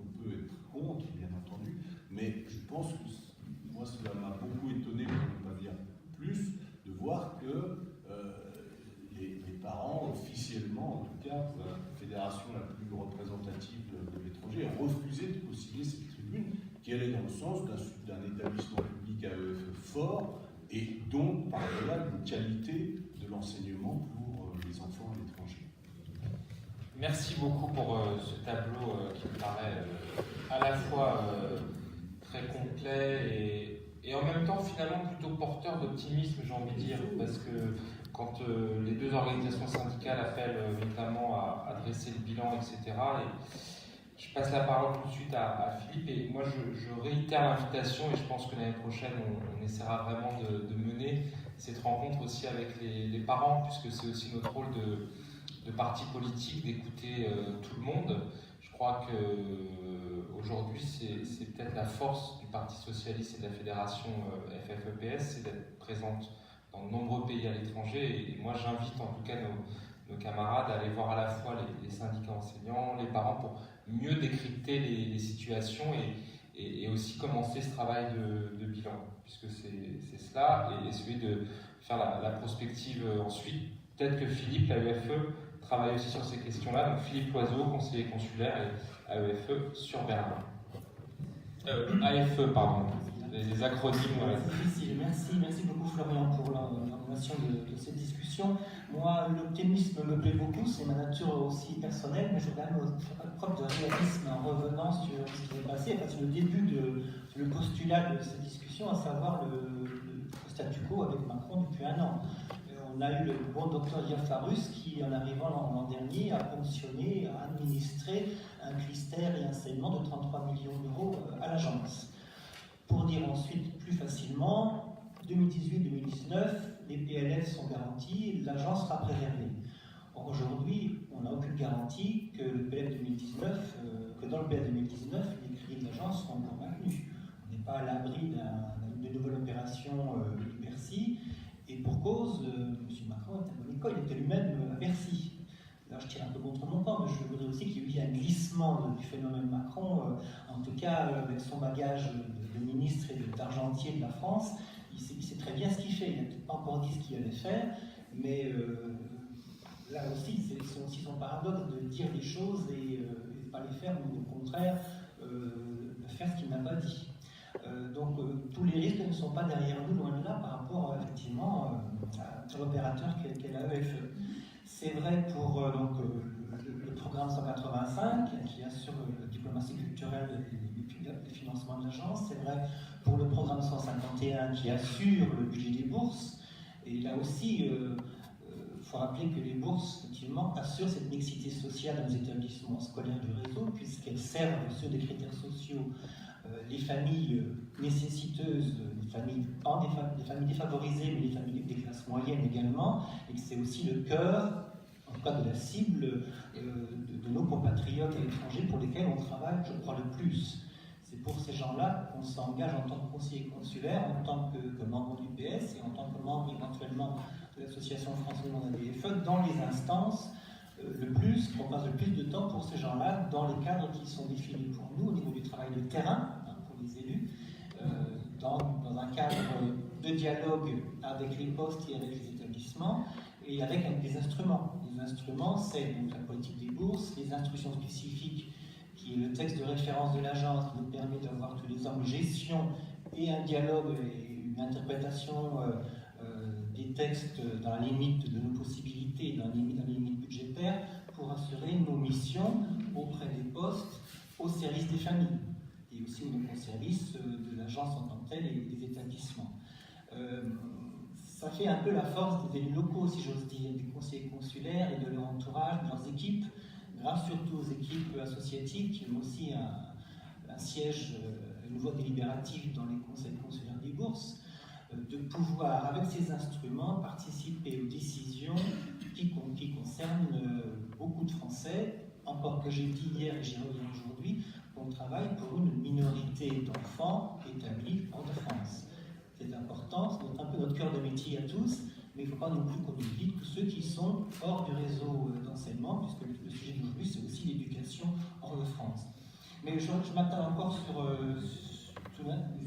On peut être contre, bien entendu, mais je pense que moi, cela m'a beaucoup étonné, pour ne pas dire plus, de voir que les parents, officiellement, en tout cas, pour la fédération la plus représentative et donc, par delà une qualité de l'enseignement pour les enfants à l'étranger. Merci beaucoup pour ce tableau qui me paraît à la fois très complet et en même temps finalement plutôt porteur d'optimisme, j'ai envie de dire, parce que quand les deux organisations syndicales appellent notamment à dresser le bilan, etc. Et je passe la parole tout de suite à Philippe, et moi je réitère l'invitation, et je pense que l'année prochaine on essaiera vraiment de mener cette rencontre aussi avec les parents, puisque c'est aussi notre rôle de parti politique d'écouter tout le monde. Je crois qu'aujourd'hui c'est peut-être la force du Parti Socialiste et de la Fédération FFEPS, c'est d'être présente dans de nombreux pays à l'étranger, et moi j'invite en tout cas nos camarades à aller voir à la fois les syndicats enseignants, les parents, pour mieux décrypter les situations et aussi commencer ce travail de bilan, puisque c'est cela, et celui de faire la prospective ensuite. Peut-être que Philippe, la UFE, travaille aussi sur ces questions-là, donc Philippe Loiseau, conseiller consulaire, et AEFE sur Berlin. AFE, pardon. Les acronymes. C'est difficile. Merci beaucoup Florian pour l'organisation de cette discussion. Moi, l'optimisme me plaît beaucoup, c'est ma nature aussi personnelle, mais je vais quand même faire preuve de réalisme en revenant sur ce qui s'est passé, enfin, sur le début le postulat de cette discussion, à savoir le statu quo avec Macron depuis un an. On a eu le bon docteur Diafarus qui, en arrivant l'an dernier, a fonctionné, a administré un clistère et un saignement de 33 millions d'euros à l'agence. Pour dire ensuite plus facilement, 2018-2019, les PLF sont garantis, l'agence sera préservée. Or aujourd'hui, on n'a aucune garantie que le PLF 2019, que dans le PLF 2019, les crédits de l'agence seront encore maintenus. On n'est pas à l'abri d'une nouvelle opération de Bercy, et pour cause, M. Macron est à bonne école, il était lui-même à Bercy. Là, je tire un peu contre mon camp, mais je voudrais aussi qu'il y ait eu un glissement du phénomène Macron, en tout cas avec son bagage de ministre et d'argentier de la France. Il sait très bien ce qu'il fait, il n'a peut-être pas encore dit ce qu'il allait faire, mais là aussi, c'est aussi son paradoxe de dire des choses et ne pas les faire, mais au contraire, de faire ce qu'il n'a pas dit. Donc tous les risques ne sont pas derrière nous, loin de là, par rapport effectivement à l'opérateur qu'est la EFE. C'est vrai pour le programme 185 qui assure la diplomatie culturelle et le financement de l'agence. C'est vrai pour le programme 151 qui assure le budget des bourses. Et là aussi, il faut rappeler que les bourses, effectivement, assurent cette mixité sociale dans les établissements scolaires du réseau, puisqu'elles servent sur des critères sociaux les familles nécessiteuses, les familles défavorisées, mais les familles des classes moyennes également, et que c'est aussi le cœur, en tout cas de la cible de nos compatriotes à l'étranger pour lesquels on travaille, je crois, le plus. C'est pour ces gens-là qu'on s'engage en tant que conseiller consulaire, en tant que membre du PS et en tant que membre éventuellement de l'association française ADFE, dans les instances qu'on passe le plus de temps pour ces gens-là, dans les cadres qui sont définis pour nous au niveau du travail de terrain, pour les élus, dans un cadre de dialogue avec les postes et avec les établissements, et avec des instruments. Les instruments, c'est donc la politique des bourses, les instructions spécifiques, qui est le texte de référence de l'agence, qui nous permet d'avoir tous les angles gestion et un dialogue et une interprétation des textes dans la limite de nos possibilités, dans la limite budgétaire, pour assurer nos missions auprès des postes, au service des familles, et aussi au service de l'agence en tant que telle et des établissements. Ça fait un peu la force des élus locaux, si j'ose dire, des conseillers consulaires et de leur entourage, de leurs équipes, grâce surtout aux équipes associatives qui ont aussi un siège, une voix délibérative dans les conseils consulaires des bourses, de pouvoir, avec ces instruments, participer aux décisions qui concernent beaucoup de Français, encore que j'ai dit hier et j'y reviens aujourd'hui, qu'on travaille pour une minorité d'enfants établis hors de France. C'est important, c'est un peu notre cœur de métier à tous, mais il ne faut pas non plus qu'on oublie que ceux qui sont hors du réseau d'enseignement, puisque le sujet d'aujourd'hui c'est aussi l'éducation hors de France. Mais je m'attends encore sur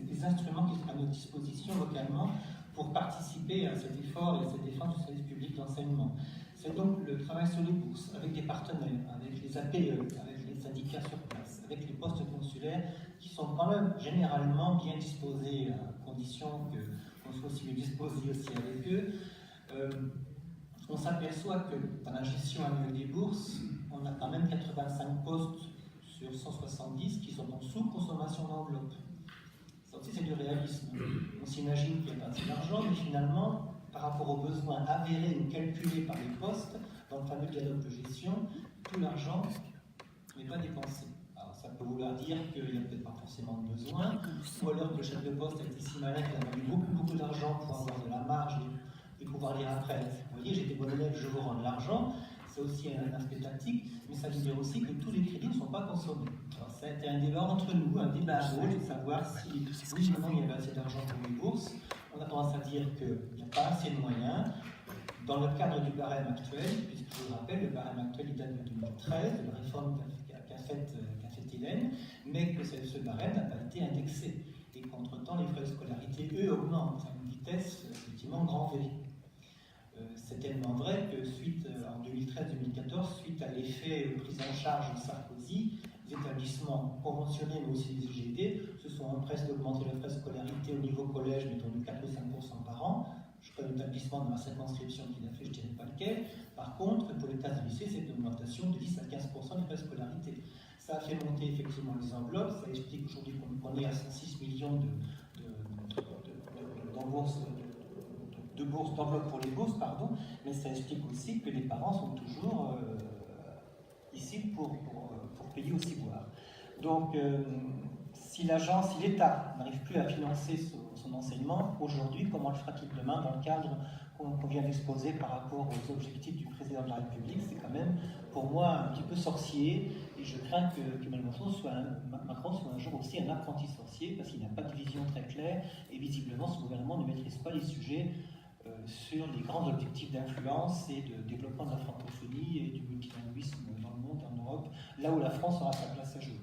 les instruments qui sont à notre disposition localement pour participer à cet effort et à cette défense du service public d'enseignement. C'est donc le travail sur les bourses, avec des partenaires, avec les APE, avec les syndicats sur place, avec les postes consulaires qui sont quand même généralement bien disposés à condition qu'on qu'on soit aussi mieux disposé aussi avec eux. On s'aperçoit que dans la gestion annuelle des bourses, on a quand même 85 postes sur 170 qui sont en sous-consommation d'enveloppe. Ça aussi, c'est du réalisme. On s'imagine qu'il n'y a pas assez d'argent, mais finalement, par rapport aux besoins avérés ou calculés par les postes, dans le fameux dialogue de gestion, tout l'argent n'est pas dépensé. Alors, ça peut vouloir dire qu'il n'y a peut-être pas forcément de besoin, ou alors que le chef de poste a été si malin qu'il a mis beaucoup d'argent pour avoir de la marge et pouvoir dire après, vous voyez, j'étais bon élève, je vous rends de l'argent. C'est aussi un aspect tactique, mais ça veut dire aussi que tous les crédits ne sont pas consommés. Alors, ça a été un débat entre nous, un débat à gauche, de savoir si, oui, maintenant il y avait assez d'argent pour les bourses. On a tendance à dire qu'il n'y a pas assez de moyens. Dans le cadre du barème actuel, puisque je vous rappelle, le barème actuel il date de 2013, de la réforme qu'a faite Hélène, mais que ce barème n'a pas été indexé. Et qu'entre-temps, les frais de scolarité, eux, augmentent à une vitesse effectivement grand V. C'est tellement vrai que en 2013-2014, suite à l'effet prise en charge de Sarkozy, les établissements conventionnés mais aussi les UGD se sont empressés d'augmenter les frais de scolarité au niveau collège, mettons de 4 ou 5% par an. Je connais l'établissement de ma circonscription qui l'a fait, je ne dirais pas lequel. Par contre, pour les classes de lycée, c'est une augmentation de 10 à 15% des frais de scolarité. Ça a fait monter effectivement les enveloppes, ça explique aujourd'hui qu'on est à 106 millions d'enveloppes pour les bourses, pardon, mais ça explique aussi que les parents sont toujours ici pour payer aussi boire. Donc, si l'État n'arrive plus à financer son enseignement, aujourd'hui, comment le fera-t-il demain dans le cadre qu'on vient d'exposer par rapport aux objectifs du président de la République? C'est quand même, pour moi, un petit peu sorcier, et je crains que Macron soit un jour aussi un apprenti sorcier, parce qu'il n'a pas de vision très claire, et visiblement, ce gouvernement ne maîtrise pas les sujets sur les grands objectifs d'influence et de développement de la francophonie et du multilinguisme dans le monde, en Europe, là où la France aura sa place à jouer.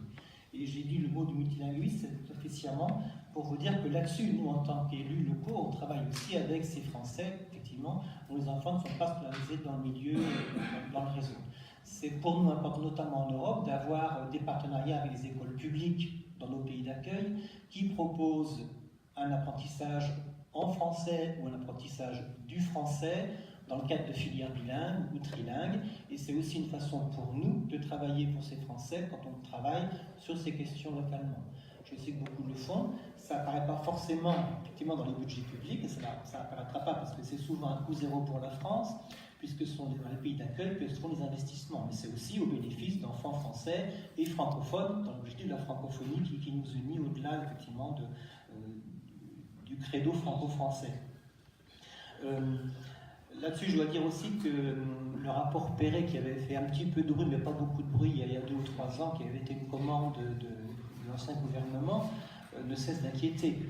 Et j'ai dit le mot du multilinguisme officiellement pour vous dire que là-dessus, nous, en tant qu'élus locaux, on travaille aussi avec ces Français, effectivement, dont les enfants ne sont pas scolarisés dans le milieu, dans le réseau. C'est pour nous important, notamment en Europe, d'avoir des partenariats avec les écoles publiques dans nos pays d'accueil qui proposent un apprentissage en français ou un apprentissage du français dans le cadre de filières bilingues ou trilingues. Et c'est aussi une façon pour nous de travailler pour ces Français quand on travaille sur ces questions localement. Je sais que beaucoup le font. Ça n'apparaît pas forcément effectivement dans les budgets publics, et ça n'apparaîtra pas parce que c'est souvent un coût zéro pour la France, puisque ce sont dans les pays d'accueil que ce sont les investissements. Mais c'est aussi au bénéfice d'enfants français et francophones, dans l'objectif de la francophonie qui nous unit au-delà effectivement du credo franco-français. Là-dessus, je dois dire aussi que le rapport Perret, qui avait fait un petit peu de bruit, mais pas beaucoup de bruit, il y a 2 ou 3 ans, qui avait été une commande de l'ancien gouvernement, ne cesse d'inquiéter.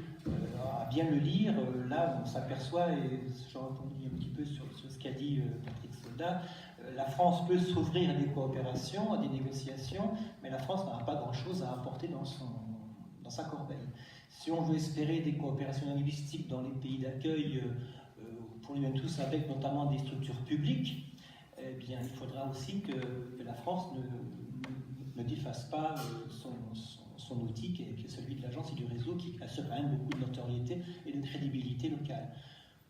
À bien le lire, là, on s'aperçoit, et je rebondis un petit peu sur ce qu'a dit Patrick Soldat, la France peut s'ouvrir à des coopérations, à des négociations, mais la France n'aura pas grand-chose à apporter dans sa corbeille. Si on veut espérer des coopérations linguistiques dans les pays d'accueil, pour les mêmes tous, avec notamment des structures publiques, eh bien, il faudra aussi que la France ne défasse pas son outil, qui est celui de l'agence et du réseau, qui assure quand même beaucoup de notoriété et de crédibilité locale.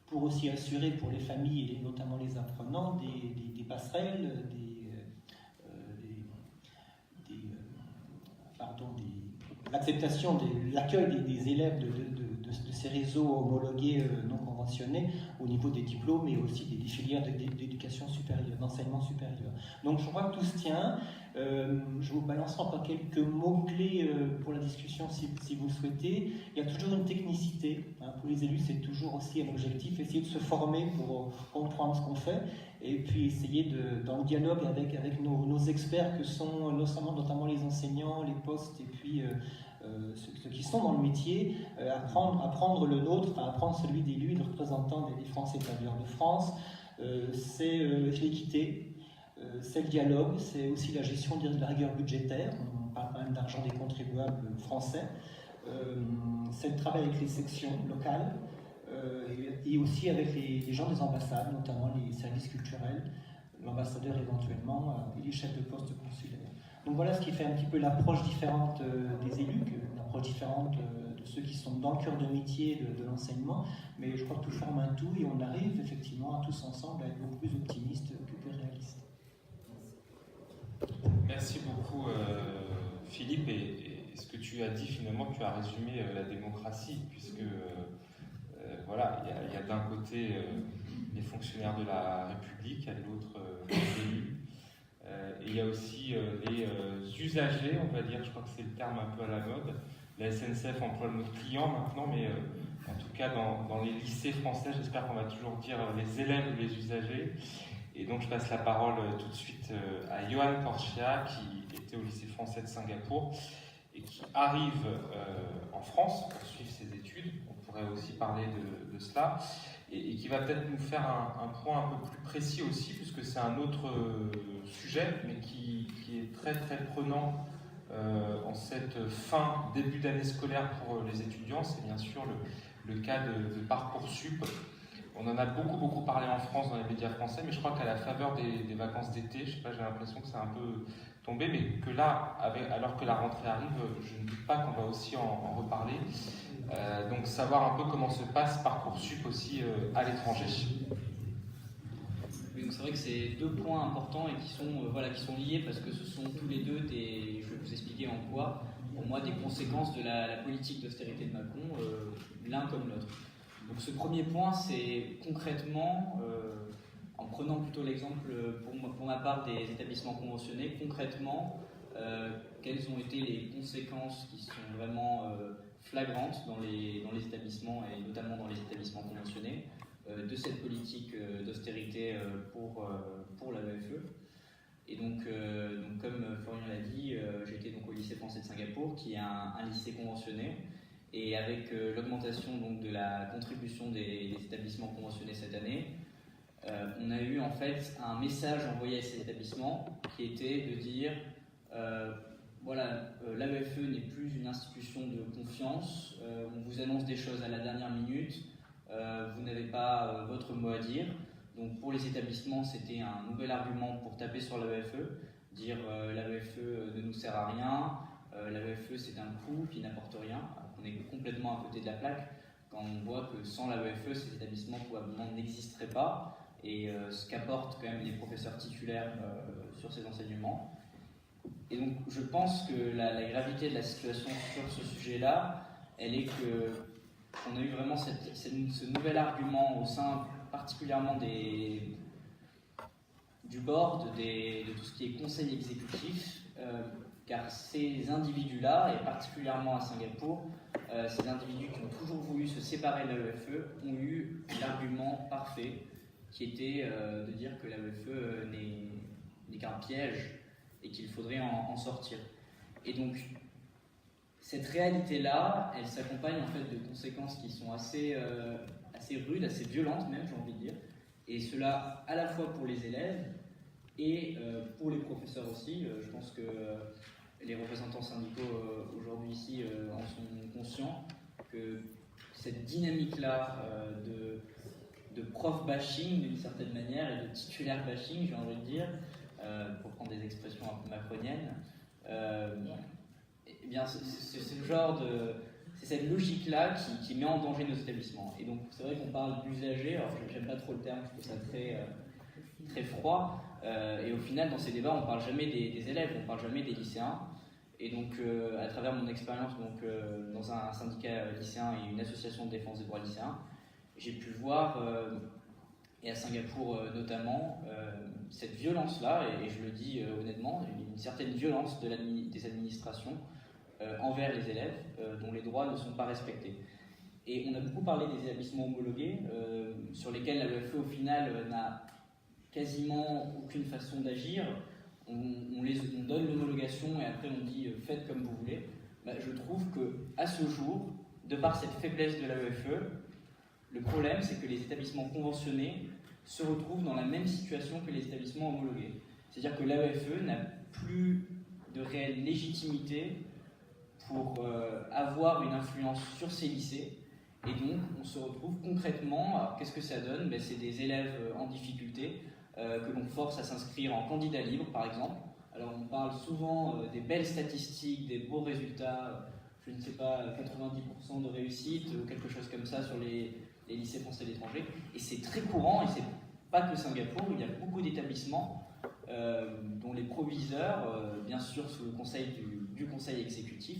Pour aussi assurer pour les familles, et notamment les apprenants, des passerelles, l'acceptation de l'accueil des élèves de ces réseaux homologués non conventionnés au niveau des diplômes et aussi des filières d'éducation supérieure, d'enseignement supérieur. Donc je crois que tout se tient. Je vous balancerai encore quelques mots-clés pour la discussion si vous le souhaitez. Il y a toujours une technicité. Pour les élus, c'est toujours aussi un objectif, essayer de se former pour comprendre ce qu'on fait et puis essayer dans le dialogue avec nos experts que sont notamment les enseignants, les postes et puis ceux qui sont dans le métier, apprendre le nôtre, apprendre celui d'élus, de représentants des Français établis de France. C'est l'équité, c'est le dialogue, c'est aussi la gestion de la rigueur budgétaire. On parle quand même d'argent des contribuables français. C'est le travail avec les sections locales et aussi avec les gens des ambassades, notamment les services culturels, l'ambassadeur éventuellement et les chefs de poste consulaires. Donc voilà ce qui fait un petit peu l'approche différente des élus, l'approche différente de ceux qui sont dans le cœur de métier de l'enseignement, mais je crois que tout forme un tout et on arrive effectivement tous ensemble à être beaucoup plus optimistes que réalistes. Merci beaucoup Philippe, et ce que tu as dit finalement, tu as résumé la démocratie, puisque voilà, il y a d'un côté les fonctionnaires de la République, il y a de l'autre les élus, et il y a aussi les usagers, on va dire, je crois que c'est le terme un peu à la mode. La SNCF emploie le mot de client maintenant, mais en tout cas dans les lycées français, j'espère qu'on va toujours dire les élèves ou les usagers. Et donc je passe la parole tout de suite à Johan Korchia, qui était au lycée français de Singapour et qui arrive en France pour suivre ses études. On pourrait aussi parler de cela, et qui va peut-être nous faire un point un peu plus précis aussi, puisque c'est un autre sujet, mais qui est très très prenant en cette début d'année scolaire pour les étudiants. C'est bien sûr le cas de Parcoursup. On en a beaucoup parlé en France, dans les médias français, mais je crois qu'à la faveur des vacances d'été, je sais pas, j'ai l'impression que c'est un peu tombé, mais que là, alors que la rentrée arrive, je ne doute pas qu'on va aussi en reparler. Donc savoir un peu comment se passe Parcoursup aussi à l'étranger. Oui, c'est vrai que c'est deux points importants et qui sont liés, parce que ce sont tous les deux je vais vous expliquer en quoi, pour moi, des conséquences de la politique d'austérité de Macron, l'un comme l'autre. Donc ce premier point, c'est concrètement, en prenant plutôt l'exemple pour ma part des établissements conventionnés, concrètement, quelles ont été les conséquences qui sont vraiment flagrantes dans les établissements, et notamment dans les établissements conventionnés, de cette politique d'austérité pour l'AEFE. Et donc comme Florian l'a dit, j'étais donc au lycée français de Singapour, qui est un lycée conventionné, et avec l'augmentation donc de la contribution des établissements conventionnés cette année, on a eu en fait un message envoyé à ces établissements qui était de dire l'AEFE n'est plus une institution de confiance, on vous annonce des choses à la dernière minute, vous n'avez pas votre mot à dire. Donc pour les établissements, c'était un nouvel argument pour taper sur l'AEFE, dire l'AEFE ne nous sert à rien, l'AEFE c'est un coût qui n'apporte rien. On est complètement à côté de la plaque quand on voit que sans l'AEFE, ces établissements probablement n'existeraient pas, et ce qu'apportent quand même les professeurs titulaires sur ces enseignements. Et donc je pense que la gravité de la situation sur ce sujet-là, elle est qu'on a eu vraiment ce nouvel argument au sein particulièrement du board, de tout ce qui est conseil exécutif, car ces individus-là, et particulièrement à Singapour, ces individus qui ont toujours voulu se séparer de l'AEFE ont eu l'argument parfait, qui était de dire que l'AEFE n'est qu'un piège et qu'il faudrait en sortir. Et donc, cette réalité-là, elle s'accompagne en fait de conséquences qui sont assez rudes, assez violentes même, j'ai envie de dire, et cela à la fois pour les élèves et pour les professeurs aussi. Je pense que les représentants syndicaux aujourd'hui ici en sont conscients, que cette dynamique-là de prof bashing d'une certaine manière et de titulaire bashing, j'ai envie de dire, pour prendre des expressions un peu macroniennes, eh bien c'est ce genre c'est cette logique-là qui met en danger nos établissements. Et donc c'est vrai qu'on parle d'usagers, alors j'aime pas trop le terme, je trouve ça très froid, et au final dans ces débats on parle jamais des élèves, on parle jamais des lycéens. Et donc à travers mon expérience dans un syndicat lycéen et une association de défense des droits lycéens, j'ai pu voir, et à Singapour notamment, cette violence-là, et je le dis honnêtement, une certaine violence des administrations envers les élèves dont les droits ne sont pas respectés. Et on a beaucoup parlé des établissements homologués, sur lesquels l'AEFE au final n'a quasiment aucune façon d'agir. On donne l'homologation et après on dit faites comme vous voulez. Je trouve qu'à ce jour, de par cette faiblesse de l'AEFE, le problème c'est que les établissements conventionnés se retrouvent dans la même situation que les établissements homologués. C'est-à-dire que l'AEFE n'a plus de réelle légitimité pour avoir une influence sur ces lycées, et donc on se retrouve concrètement, alors qu'est-ce que ça donne? C'est des élèves en difficulté que l'on force à s'inscrire en candidat libre par exemple. Alors on parle souvent des belles statistiques, des beaux résultats, je je ne sais pas, 90% de réussite ou quelque chose comme ça sur les lycées français de l'étranger. Et c'est très courant, et c'est pas que Singapour, il y a beaucoup d'établissements dont les proviseurs, bien sûr sous le conseil du conseil exécutif,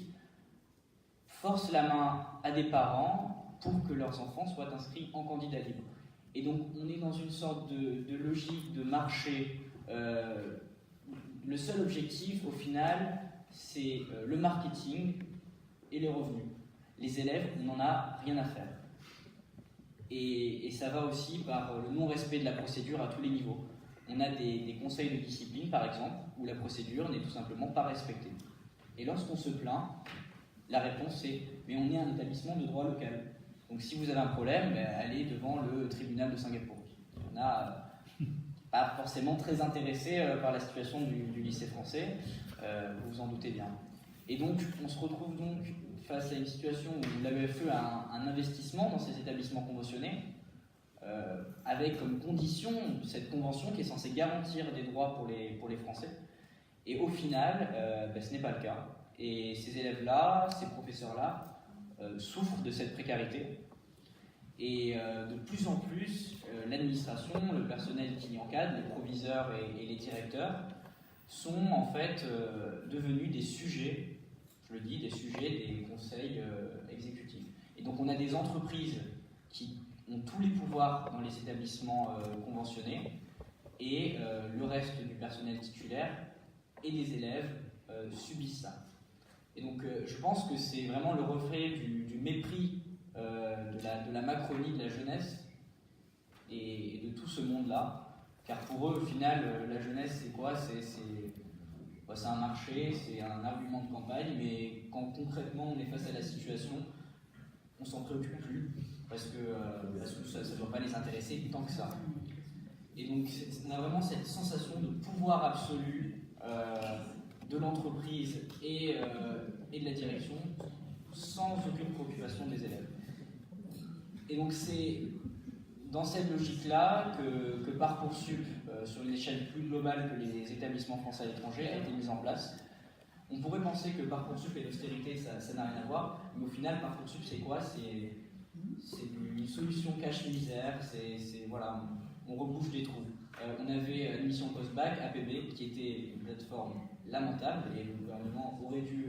forcent la main à des parents pour que leurs enfants soient inscrits en candidat libre. Et donc on est dans une sorte de logique de marché. Le seul objectif au final, c'est le marketing et les revenus. Les élèves, on n'en a rien à faire. Et ça va aussi par le non-respect de la procédure à tous les niveaux. On a des conseils de discipline, par exemple, où la procédure n'est tout simplement pas respectée. Et lorsqu'on se plaint, la réponse c'est « mais on est un établissement de droit local. Donc si vous avez un problème, allez devant le tribunal de Singapour. » On n'a pas forcément très intéressé par la situation du lycée français, vous vous en doutez bien. Et donc on se retrouve donc face à une situation où l'AEFE a un investissement dans ces établissements conventionnés, avec comme condition cette convention qui est censée garantir des droits pour les Français. Et au final, ce n'est pas le cas. Et ces élèves-là, ces professeurs-là, souffrent de cette précarité. Et de plus en plus, l'administration, le personnel qui encadre, les proviseurs et les directeurs, sont en fait devenus des sujets, je le dis, des sujets des conseils exécutifs. Et donc on a des entreprises qui ont tous les pouvoirs dans les établissements conventionnés, et le reste du personnel titulaire et des élèves subissent ça. Et donc je pense que c'est vraiment le reflet du mépris de la Macronie de la jeunesse et de tout ce monde-là. Car pour eux, au final, la jeunesse, c'est quoi? C'est un marché, c'est un argument de campagne, mais quand concrètement on est face à la situation, on s'en préoccupe plus, parce que ça ne doit pas les intéresser tant que ça. Et donc on a vraiment cette sensation de pouvoir absolu de l'entreprise et de la direction, sans aucune préoccupation des élèves. Et donc c'est dans cette logique-là que Parcoursup, sur une échelle plus globale que les établissements français à l'étranger, a été mis en place. On pourrait penser que Parcoursup et l'austérité, ça n'a rien à voir, mais au final, Parcoursup, c'est quoi? C'est une solution cache-misère, voilà, on rebouche des trous. On avait l'admission post-bac, APB, qui était une plateforme lamentable, et le gouvernement aurait dû,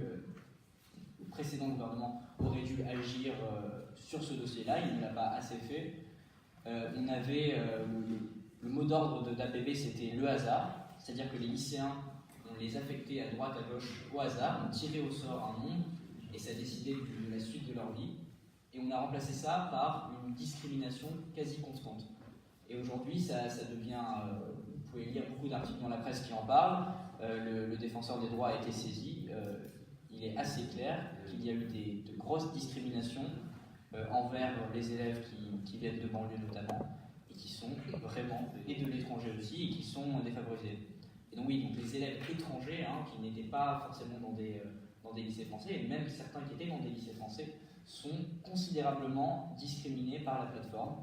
le précédent gouvernement aurait dû agir sur ce dossier-là, il ne l'a pas assez fait. On avait le mot d'ordre d'APB, c'était le hasard, c'est-à-dire que les lycéens, on les affectait à droite, à gauche, au hasard, on tirait au sort un nombre, et ça décidait de la suite de leur vie. Et on a remplacé ça par une discrimination quasi constante. Et aujourd'hui, ça devient, vous pouvez lire beaucoup d'articles dans la presse qui en parlent, le défenseur des droits a été saisi, il est assez clair qu'il y a eu de grosses discriminations envers les élèves qui viennent de banlieue notamment, et qui sont vraiment, et de l'étranger aussi, et qui sont défavorisés. Et donc oui, donc les élèves étrangers, qui n'étaient pas forcément dans des lycées français, et même certains qui étaient dans des lycées français, sont considérablement discriminés par la plateforme,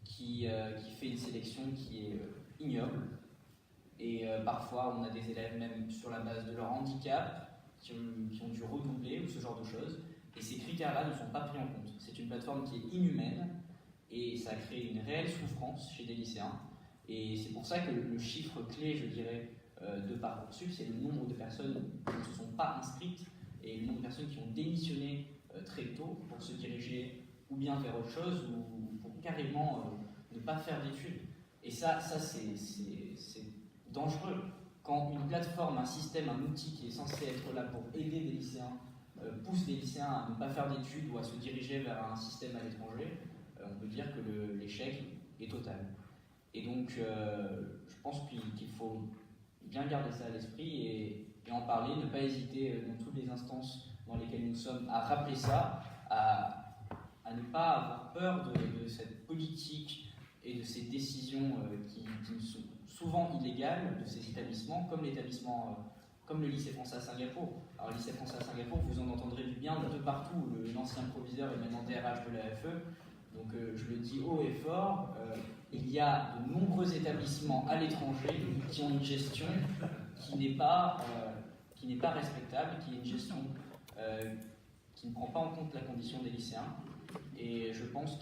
qui fait une sélection qui est ignoble. Et parfois, on a des élèves, même sur la base de leur handicap, qui ont dû redoubler, ou ce genre de choses. Et ces critères-là ne sont pas pris en compte. C'est une plateforme qui est inhumaine, et ça a créé une réelle souffrance chez des lycéens. Et c'est pour ça que le chiffre clé, je dirais, de Parcoursup, c'est le nombre de personnes qui ne se sont pas inscrites, et le nombre de personnes qui ont démissionné très tôt pour se diriger ou bien vers autre chose, ou pour carrément ne pas faire d'études. Et ça c'est dangereux. Quand une plateforme, un système, un outil qui est censé être là pour aider des lycéens, pousse les lycéens à ne pas faire d'études ou à se diriger vers un système à l'étranger, on peut dire que l'échec est total. Et donc, je pense qu'il faut bien garder ça à l'esprit et en parler, ne pas hésiter dans toutes les instances dans lesquelles nous sommes à rappeler ça, à ne pas avoir peur de cette politique et de ces décisions qui sont souvent illégales de ces établissements, comme comme le lycée français à Singapour. Alors le lycée français à Singapour, vous en entendrez du bien de partout, l'ancien proviseur est maintenant DRH de l'AEFE, donc je le dis haut et fort, il y a de nombreux établissements à l'étranger qui ont une gestion qui n'est pas respectable, qui est une gestion qui ne prend pas en compte la condition des lycéens. Et je pense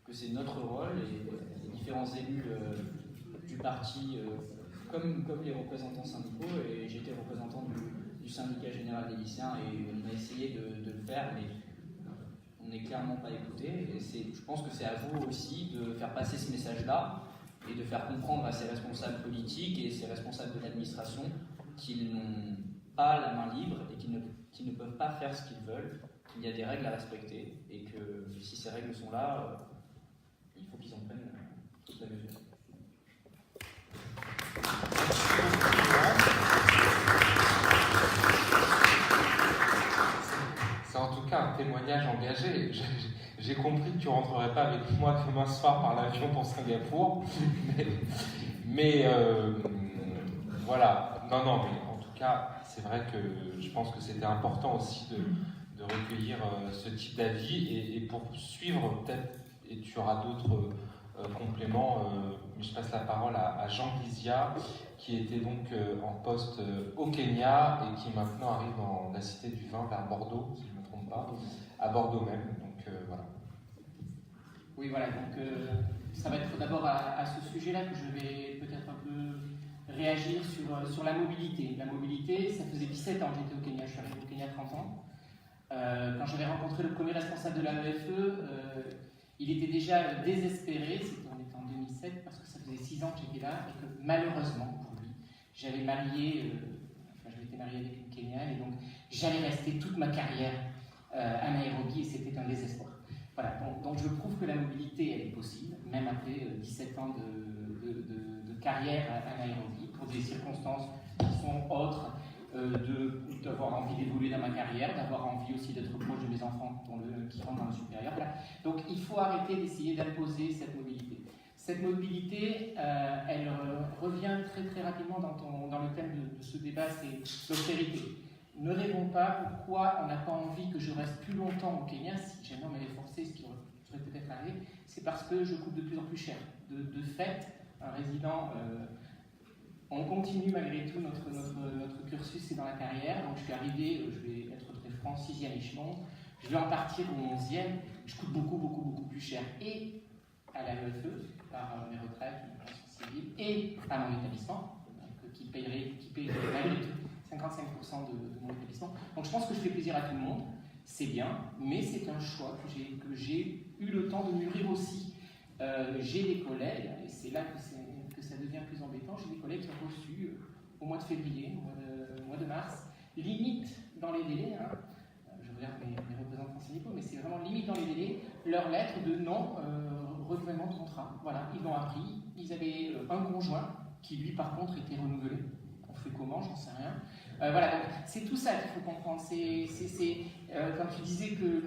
que c'est notre rôle, et les différents élus du parti, comme les représentants syndicaux, et j'étais représentant du syndicat général des lycéens, et on a essayé de le faire, mais on n'est clairement pas écouté. Et je pense que c'est à vous aussi de faire passer ce message-là, et de faire comprendre à ces responsables politiques et ces responsables de l'administration qu'ils n'ont pas la main libre et qu'ils ne peuvent pas faire ce qu'ils veulent, qu'il y a des règles à respecter, et que si ces règles sont là, il faut qu'ils en prennent toute la mesure. C'est en tout cas un témoignage engagé. J'ai compris que tu rentrerais pas avec moi demain soir par l'avion pour Singapour, mais voilà. Non, mais en tout cas, c'est vrai que je pense que c'était important aussi de recueillir ce type d'avis, et pour suivre peut-être, et tu auras d'autres compléments, mais je passe la parole à Jean Guizia, qui était donc en poste au Kenya et qui maintenant arrive dans la Cité du Vin vers Bordeaux, si je ne me trompe pas, à Bordeaux même. Donc voilà. Oui, voilà. Donc ça va être d'abord à ce sujet-là que je vais peut-être un peu réagir sur la mobilité. La mobilité, ça faisait 17 ans que j'étais au Kenya. Je suis arrivé au Kenya à 30 ans. Quand j'avais rencontré le premier responsable de la l'AEFE, il était déjà désespéré, on était en 2007, parce que ça faisait 6 ans que j'étais là, et que malheureusement pour lui, je m'étais marié avec une Kenyane, et donc j'allais rester toute ma carrière à Nairobi, et c'était un désespoir. Voilà, donc je prouve que la mobilité, elle est possible, même après 17 ans de carrière à Nairobi, pour des circonstances qui sont autres, d'avoir envie d'évoluer dans ma carrière, d'avoir envie aussi d'être proche de mes enfants qui rentrent dans le supérieur. Voilà. Donc il faut arrêter d'essayer d'imposer cette mobilité. Cette mobilité, elle revient très très rapidement dans le thème de ce débat, c'est l'austérité. Ne rêvons pas pourquoi on n'a pas envie que je reste plus longtemps au Kenya, si jamais on m'avait forcé, ce qui serait peut-être arrivé, c'est parce que je coûte de plus en plus cher. De fait, un résident... on continue malgré tout notre cursus, c'est dans la carrière. Donc je suis arrivé, je vais être très franc, 6e échelon. Je vais en partir au 11e. Je coûte beaucoup plus cher. Et à la l'AEFE, par mes retraites, mes pensions civiles, et à mon établissement, donc, qui payerait malgré tout 55% de mon établissement. Donc je pense que je fais plaisir à tout le monde. C'est bien, mais c'est un choix que j'ai eu le temps de mûrir aussi. J'ai des collègues, et c'est là que ça devient plus embêtant, j'ai des collègues qui ont reçu au mois de février, au mois de mars, limite dans les délais, je regarde mes représentants syndicaux, mais c'est vraiment limite dans les délais, leur lettre de non-renouvellement de contrat. Voilà, ils l'ont appris, ils avaient un conjoint qui lui par contre était renouvelé. On fait comment, j'en sais rien. Voilà, donc c'est tout ça qu'il faut comprendre. Quand tu disais que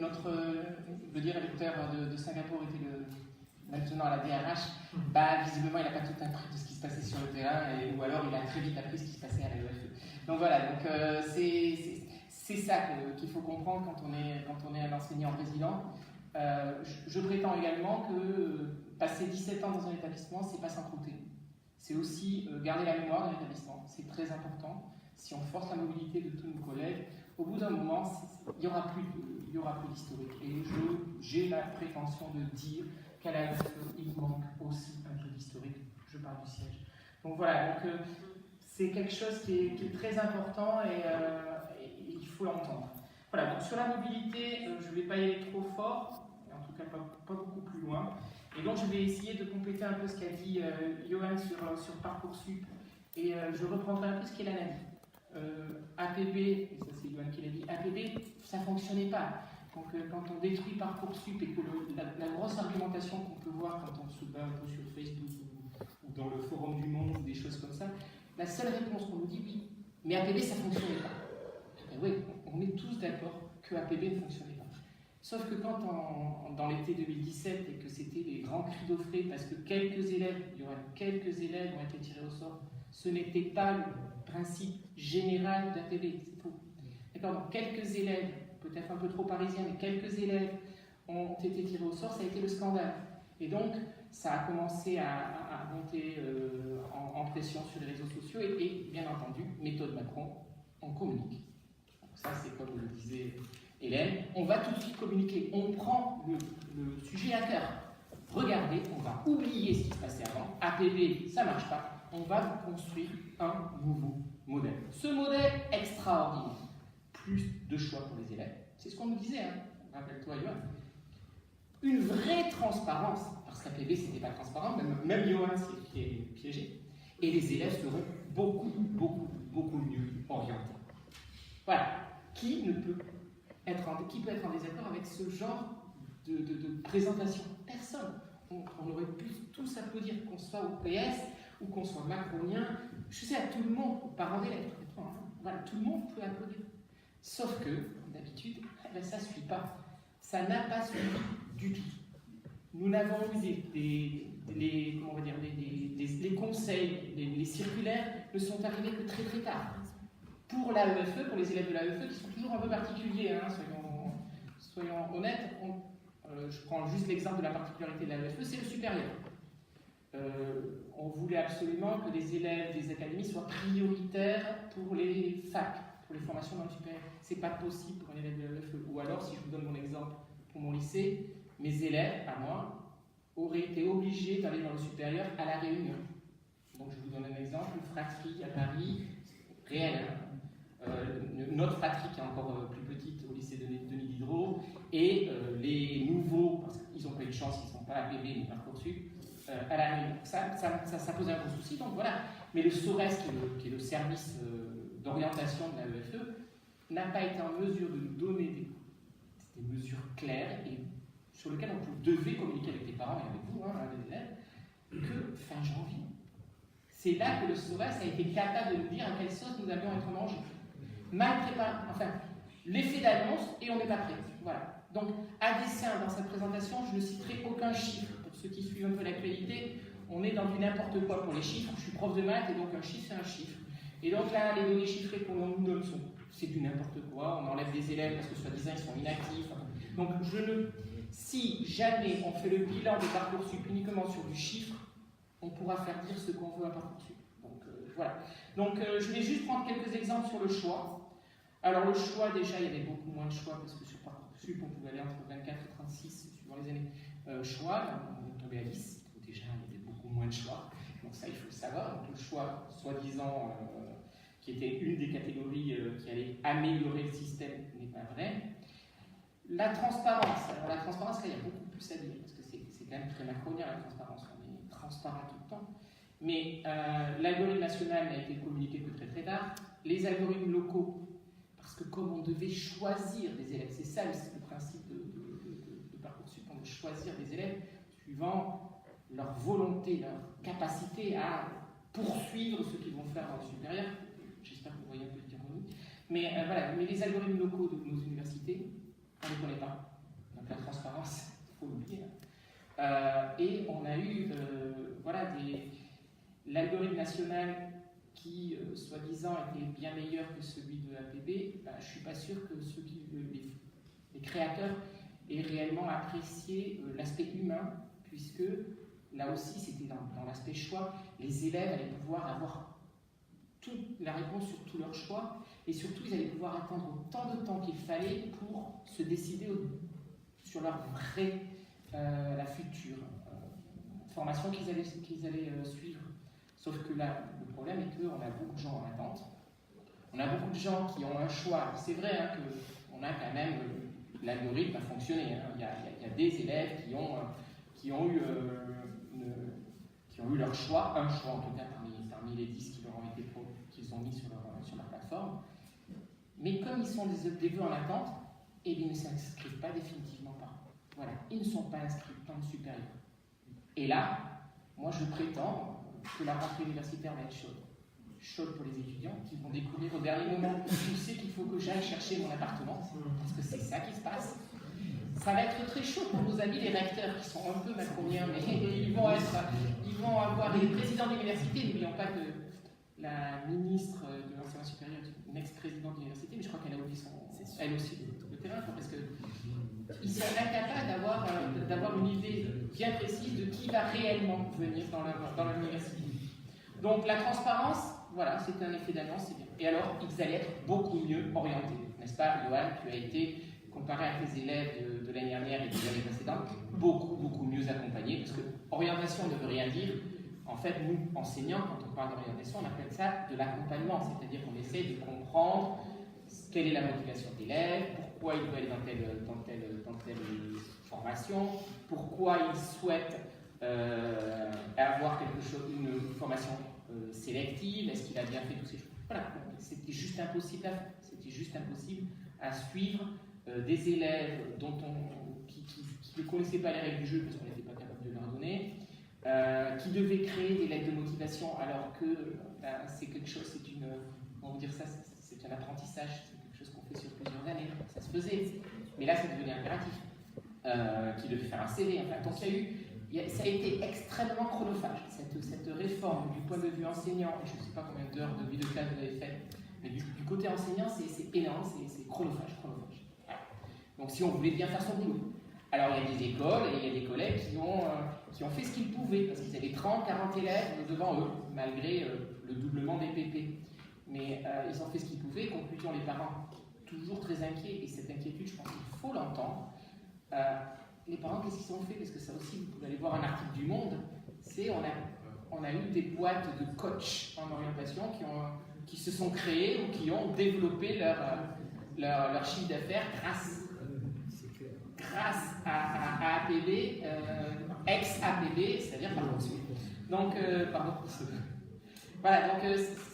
le directeur de Singapour était maintenant à la DRH, visiblement il n'a pas tout appris de ce qui se passait sur le terrain, ou alors il a très vite appris ce qui se passait à l'AEFE. Donc voilà, c'est ça qu'il faut comprendre quand on est un enseignant résident. Je prétends également que passer 17 ans dans un établissement, c'est pas s'encrouter. C'est aussi garder la mémoire dans l'établissement. C'est très important. Si on force la mobilité de tous nos collègues, au bout d'un moment, il n'y aura plus d'historique. Et j'ai la prétention de dire qu'à la l'AEFE, il manque aussi un peu d'historique. Je parle du siège. Donc voilà, c'est quelque chose qui est très important et il faut l'entendre. Voilà, donc sur la mobilité, je ne vais pas y aller trop fort, en tout cas pas beaucoup plus loin. Et donc je vais essayer de compléter un peu ce qu'a dit Johan sur Parcoursup. Et je reprendrai un peu ce qu'est l'analyse. APB, et ça c'est Johan qui l'a dit, APB, ça ne fonctionnait pas. Donc quand on détruit Parcoursup et que la grosse argumentation qu'on peut voir quand on se bat un peu sur Facebook ou dans le forum du Monde, des choses comme ça, la seule réponse qu'on nous dit, oui, mais APB ça ne fonctionnait pas. Et oui, on est tous d'accord que APB ne fonctionnait pas. Sauf que quand dans l'été 2017 et que c'était les grands cris d'Offrée parce que quelques élèves ont été tirés au sort, ce n'était pas le principe général d'APB, c'est faux. D'accord, donc quelques élèves, peut-être un peu trop parisiens, mais quelques élèves ont été tirés au sort, ça a été le scandale. Et donc, ça a commencé à monter en pression sur les réseaux sociaux et bien entendu, méthode Macron, on communique. Donc ça, c'est comme le disait Hélène, on va tout de suite communiquer. On prend le sujet à cœur. Regardez, on va oublier ce qui se passait avant. APB, ça ne marche pas. On va vous construire un nouveau modèle. Ce modèle extraordinaire, plus de choix pour les élèves. C'est ce qu'on nous disait, hein. Rappelle-toi, Johan. Une vraie transparence, parce qu'APB, ce n'était pas transparent, même Johan s'est piégé. Et les élèves seront beaucoup mieux orientés. Voilà. Qui peut être en désaccord avec ce genre de présentation? Personne. On aurait pu tous applaudir, qu'on soit au PS ou qu'on soit macronien. Je sais, à tout le monde, parents d'élèves, voilà, tout le monde peut applaudir. Sauf que, d'habitude, ça ne suit pas. Ça n'a pas suivi du tout. Nous n'avons eu les conseils, les circulaires ne sont arrivés que très tard. Pour l'AEFE, pour les élèves de l'AEFE, qui sont toujours un peu particuliers, hein, soyons honnêtes, je prends juste l'exemple de la particularité de l'AEFE, c'est le supérieur. On voulait absolument que les élèves des académies soient prioritaires pour les facs, pour les formations dans le supérieur. C'est pas possible pour un élève de l'AEFE. Ou alors, si je vous donne mon exemple pour mon lycée, mes élèves, à moi, auraient été obligés d'aller dans le supérieur à La Réunion. Donc je vous donne un exemple, une fratrie à Paris, réelle. Notre fratrie qui est encore plus petite au lycée de Denis Diderot, et les nouveaux, parce qu'ils n'ont pas eu de chance, ils ne sont pas APB mais Parcoursup, à La Réunion. Ça pose un gros souci, donc voilà. Mais le SORES, qui est le service d'orientation de la l'AEFE, n'a pas été en mesure de nous donner des mesures claires et sur lesquelles on devait communiquer avec les parents et avec vous, hein, les élèves, que fin janvier. C'est là que le SORES a été capable de nous dire à quelle sauce nous allions être mangés. Mal préparé, enfin, l'effet d'annonce et on n'est pas prêt. Voilà. Donc, à dessein, dans cette présentation, je ne citerai aucun chiffre. Pour ceux qui suivent un peu l'actualité, on est dans du n'importe quoi pour les chiffres. Je suis prof de maths et donc un chiffre, c'est un chiffre. Et donc là, les données chiffrées qu'on nous donne c'est du n'importe quoi. On enlève des élèves parce que soi-disant ils sont inactifs. Donc, si jamais on fait le bilan de Parcoursup uniquement sur du chiffre, on pourra faire dire ce qu'on veut à Parcoursup. Donc, voilà. Donc, je vais juste prendre quelques exemples sur le choix. Alors, le choix, déjà, il y avait beaucoup moins de choix parce que sur Parcoursup, on pouvait aller entre 24 et 36 suivant les années. Choix, on est tombé à 10. Donc, déjà, il y avait beaucoup moins de choix. Donc, ça, il faut le savoir. Donc, le choix, soi-disant, qui était une des catégories qui allait améliorer le système, n'est pas vrai. La transparence. Alors, la transparence, là, il y a beaucoup plus à dire parce que c'est quand même très macronien, la transparence. On est transparent tout le temps. Mais l'algorithme national n'a été communiqué que très tard. Les algorithmes locaux, parce que comme on devait choisir des élèves, c'est ça le principe de Parcoursup, on devait choisir des élèves suivant leur volonté, leur capacité à poursuivre ce qu'ils vont faire dans le supérieur. J'espère que vous voyez un peu l'ironie. Mais voilà, mais les algorithmes locaux de nos universités, on ne les connaît pas. Donc la transparence, il faut l'oublier. Et on a eu voilà, l'algorithme national qui, soi-disant, était bien meilleur que celui de APB. Je ne suis pas sûr que les créateurs aient réellement apprécié l'aspect humain, puisque là aussi, c'était dans l'aspect choix, les élèves allaient pouvoir avoir toute la réponse sur tous leurs choix, et surtout, ils allaient pouvoir attendre autant de temps qu'il fallait pour se décider sur leur vraie, la future formation qu'ils allaient suivre. Sauf que là, le problème est qu'on a beaucoup de gens en attente. On a beaucoup de gens qui ont un choix. C'est vrai hein, qu'on a quand même l'algorithme a fonctionné. Hein. Il y a des élèves qui ont eu leur choix, un choix en tout cas parmi les 10 qu'ils ont mis sur leur plateforme. Mais comme ils sont des vœux en attente, eh bien, ils ne s'inscrivent pas définitivement pas. Voilà, ils ne sont pas inscrits dans le supérieur. Et là, moi je prétends que la rentrée universitaire va être chaude. Chaude pour les étudiants qui vont découvrir au dernier moment tu sais qu'il faut que j'aille chercher mon appartement, parce que c'est ça qui se passe. Ça va être très chaud pour nos amis les recteurs qui sont un peu macroniens, mais ils vont avoir les présidents d'université. N'oublions pas que la ministre de l'enseignement supérieur est une ex-présidente d'université, mais je crois qu'elle a oublié elle aussi le terrain, parce qu'ils sont incapables d'avoir une idée bien précise de qui va réellement venir dans l'université. Donc la transparence, voilà, c'était un effet d'annonce, c'est bien. Et alors, ils allaient être beaucoup mieux orientés, n'est-ce pas, Johan? Tu as été comparé avec les élèves de l'année dernière et des années précédentes, beaucoup mieux accompagnés, parce que orientation ne veut rien dire. En fait, nous, enseignants, quand on parle d'orientation, on appelle ça de l'accompagnement, c'est-à-dire qu'on essaie de comprendre quelle est la motivation de l'élève, pourquoi il doit aller dans telle formation, pourquoi il souhaite avoir une formation sélective, est-ce qu'il a bien fait tous ces choses. Voilà, c'était juste impossible à faire, c'était juste impossible à suivre des élèves qui ne connaissaient pas les règles du jeu parce qu'on n'était pas capable de leur donner, qui devaient créer des lettres de motivation alors que c'est quelque chose, on va dire ça, c'est un apprentissage, c'est quelque chose qu'on fait sur plusieurs années, ça se faisait, mais là ça devenait impératif, qui devait faire un CV, enfin, donc ça a été extrêmement chronophage, cette réforme du point de vue enseignant, je ne sais pas combien d'heures de vie de classe vous avez fait, mais du côté enseignant, c'est énorme, c'est chronophage. Voilà. Donc si on voulait bien faire son boulot. Alors il y a des écoles et il y a des collègues qui ont fait ce qu'ils pouvaient, parce qu'ils avaient 30, 40 élèves devant eux, malgré le doublement des PP. Mais ils ont fait ce qu'ils pouvaient, conclusion les parents toujours très inquiets, et cette inquiétude, je pense qu'il faut l'entendre. Les parents, qu'est-ce qu'ils ont fait? Parce que ça aussi, vous pouvez aller voir un article du Monde, c'est on a eu des boîtes de coach en orientation qui se sont créées ou qui ont développé leur chiffre d'affaires grâce à APB, ex-APB, c'est-à-dire par consul. Donc, pardon. Voilà, donc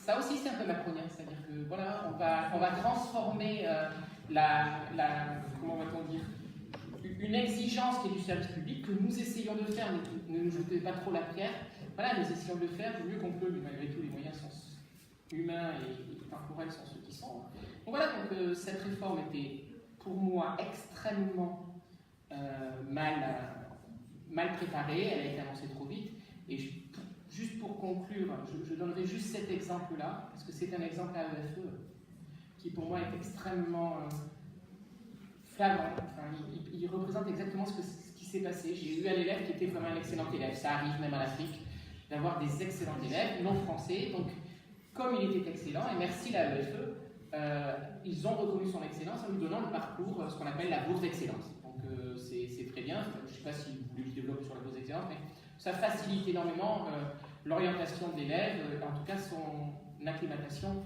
ça aussi c'est un peu macronien, c'est-à-dire que voilà, on va transformer comment va-t-on dire, une exigence qui est du service public que nous essayons de faire, mais ne nous jetez pas trop la pierre. Voilà, nous essayons de le faire du mieux qu'on peut, mais malgré tout les moyens sont humains et temporels sont ceux qui sont. Donc voilà, donc cette réforme était pour moi extrêmement mal préparée, elle a été annoncée trop vite, et juste pour conclure, je donnerai juste cet exemple-là, parce que c'est un exemple à EFE qui pour moi est extrêmement flagrant. Enfin, il représente exactement ce qui s'est passé. J'ai eu un élève qui était vraiment un excellent élève, ça arrive même en Afrique, d'avoir des excellents élèves non français, donc comme il était excellent, et merci la EFE, ils ont reconnu son excellence en lui donnant le parcours, ce qu'on appelle la bourse d'excellence. Donc c'est très bien, je ne sais pas si vous voulez que je développe sur la bourse d'excellence, mais ça facilite énormément l'orientation de l'élève, en tout cas son acclimatation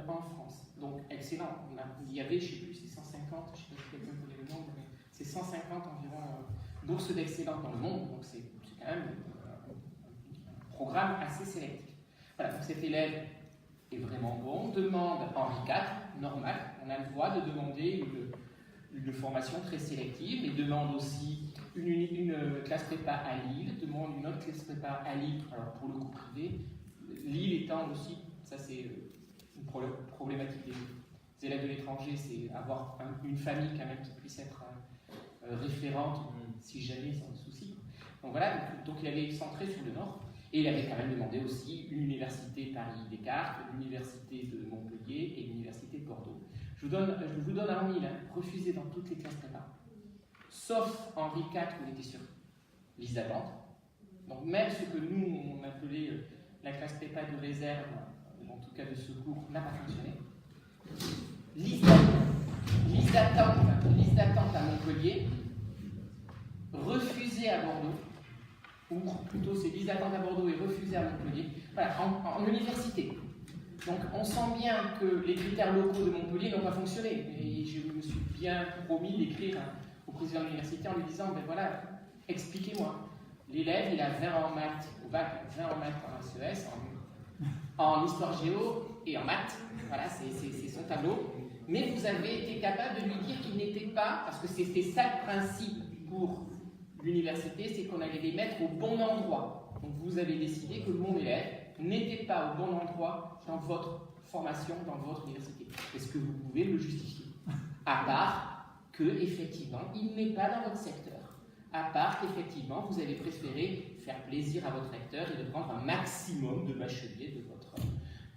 en France. Donc excellent, il y avait, je ne sais plus, c'est 150, je ne sais pas si quelqu'un connaît le nombre, mais c'est 150 environ bourses d'excellence dans le monde, donc c'est quand même un programme assez sélectif. Voilà, donc cet élève est vraiment bon, demande Henri IV, normal, on a le droit de demander une formation très sélective, mais demande aussi une classe prépa à Lille, demande une autre classe prépa à Lille, alors pour le coup privé, Lille étant aussi, ça c'est une problématique des élèves de l'étranger, c'est avoir une famille quand même qui puisse être référente si jamais ils ont des soucis. Donc voilà, donc il avait centré sur le Nord. Et il avait quand même demandé aussi l'université Paris-Descartes, l'université de Montpellier et l'université de Bordeaux. Je vous donne un mille, refusé dans toutes les classes prépa. Sauf Henri IV où il était sur liste d'attente. Donc même ce que nous, on appelait la classe prépa de réserve, ou en tout cas de secours, n'a pas fonctionné. Liste d'attente à Montpellier, refusé à Bordeaux, ou plutôt c'est liste d'attente à Bordeaux et refusé à Montpellier, voilà, en université. Donc on sent bien que les critères locaux de Montpellier n'ont pas fonctionné. Et je me suis bien promis d'écrire au président de l'université en lui disant, ben voilà, expliquez-moi. L'élève, il a 20 en maths au bac, 20 en maths en SES, en histoire géo et en maths. Voilà, c'est son tableau. Mais vous avez été capable de lui dire qu'il n'était pas, parce que c'était ça le principe pour l'université, c'est qu'on allait les mettre au bon endroit. Donc vous avez décidé que mon élève n'était pas au bon endroit dans votre formation, dans votre université. Est-ce que vous pouvez le justifier? À part que, effectivement, il n'est pas dans votre secteur. À part qu'effectivement, vous avez préféré faire plaisir à votre recteur et de prendre un maximum de bacheliers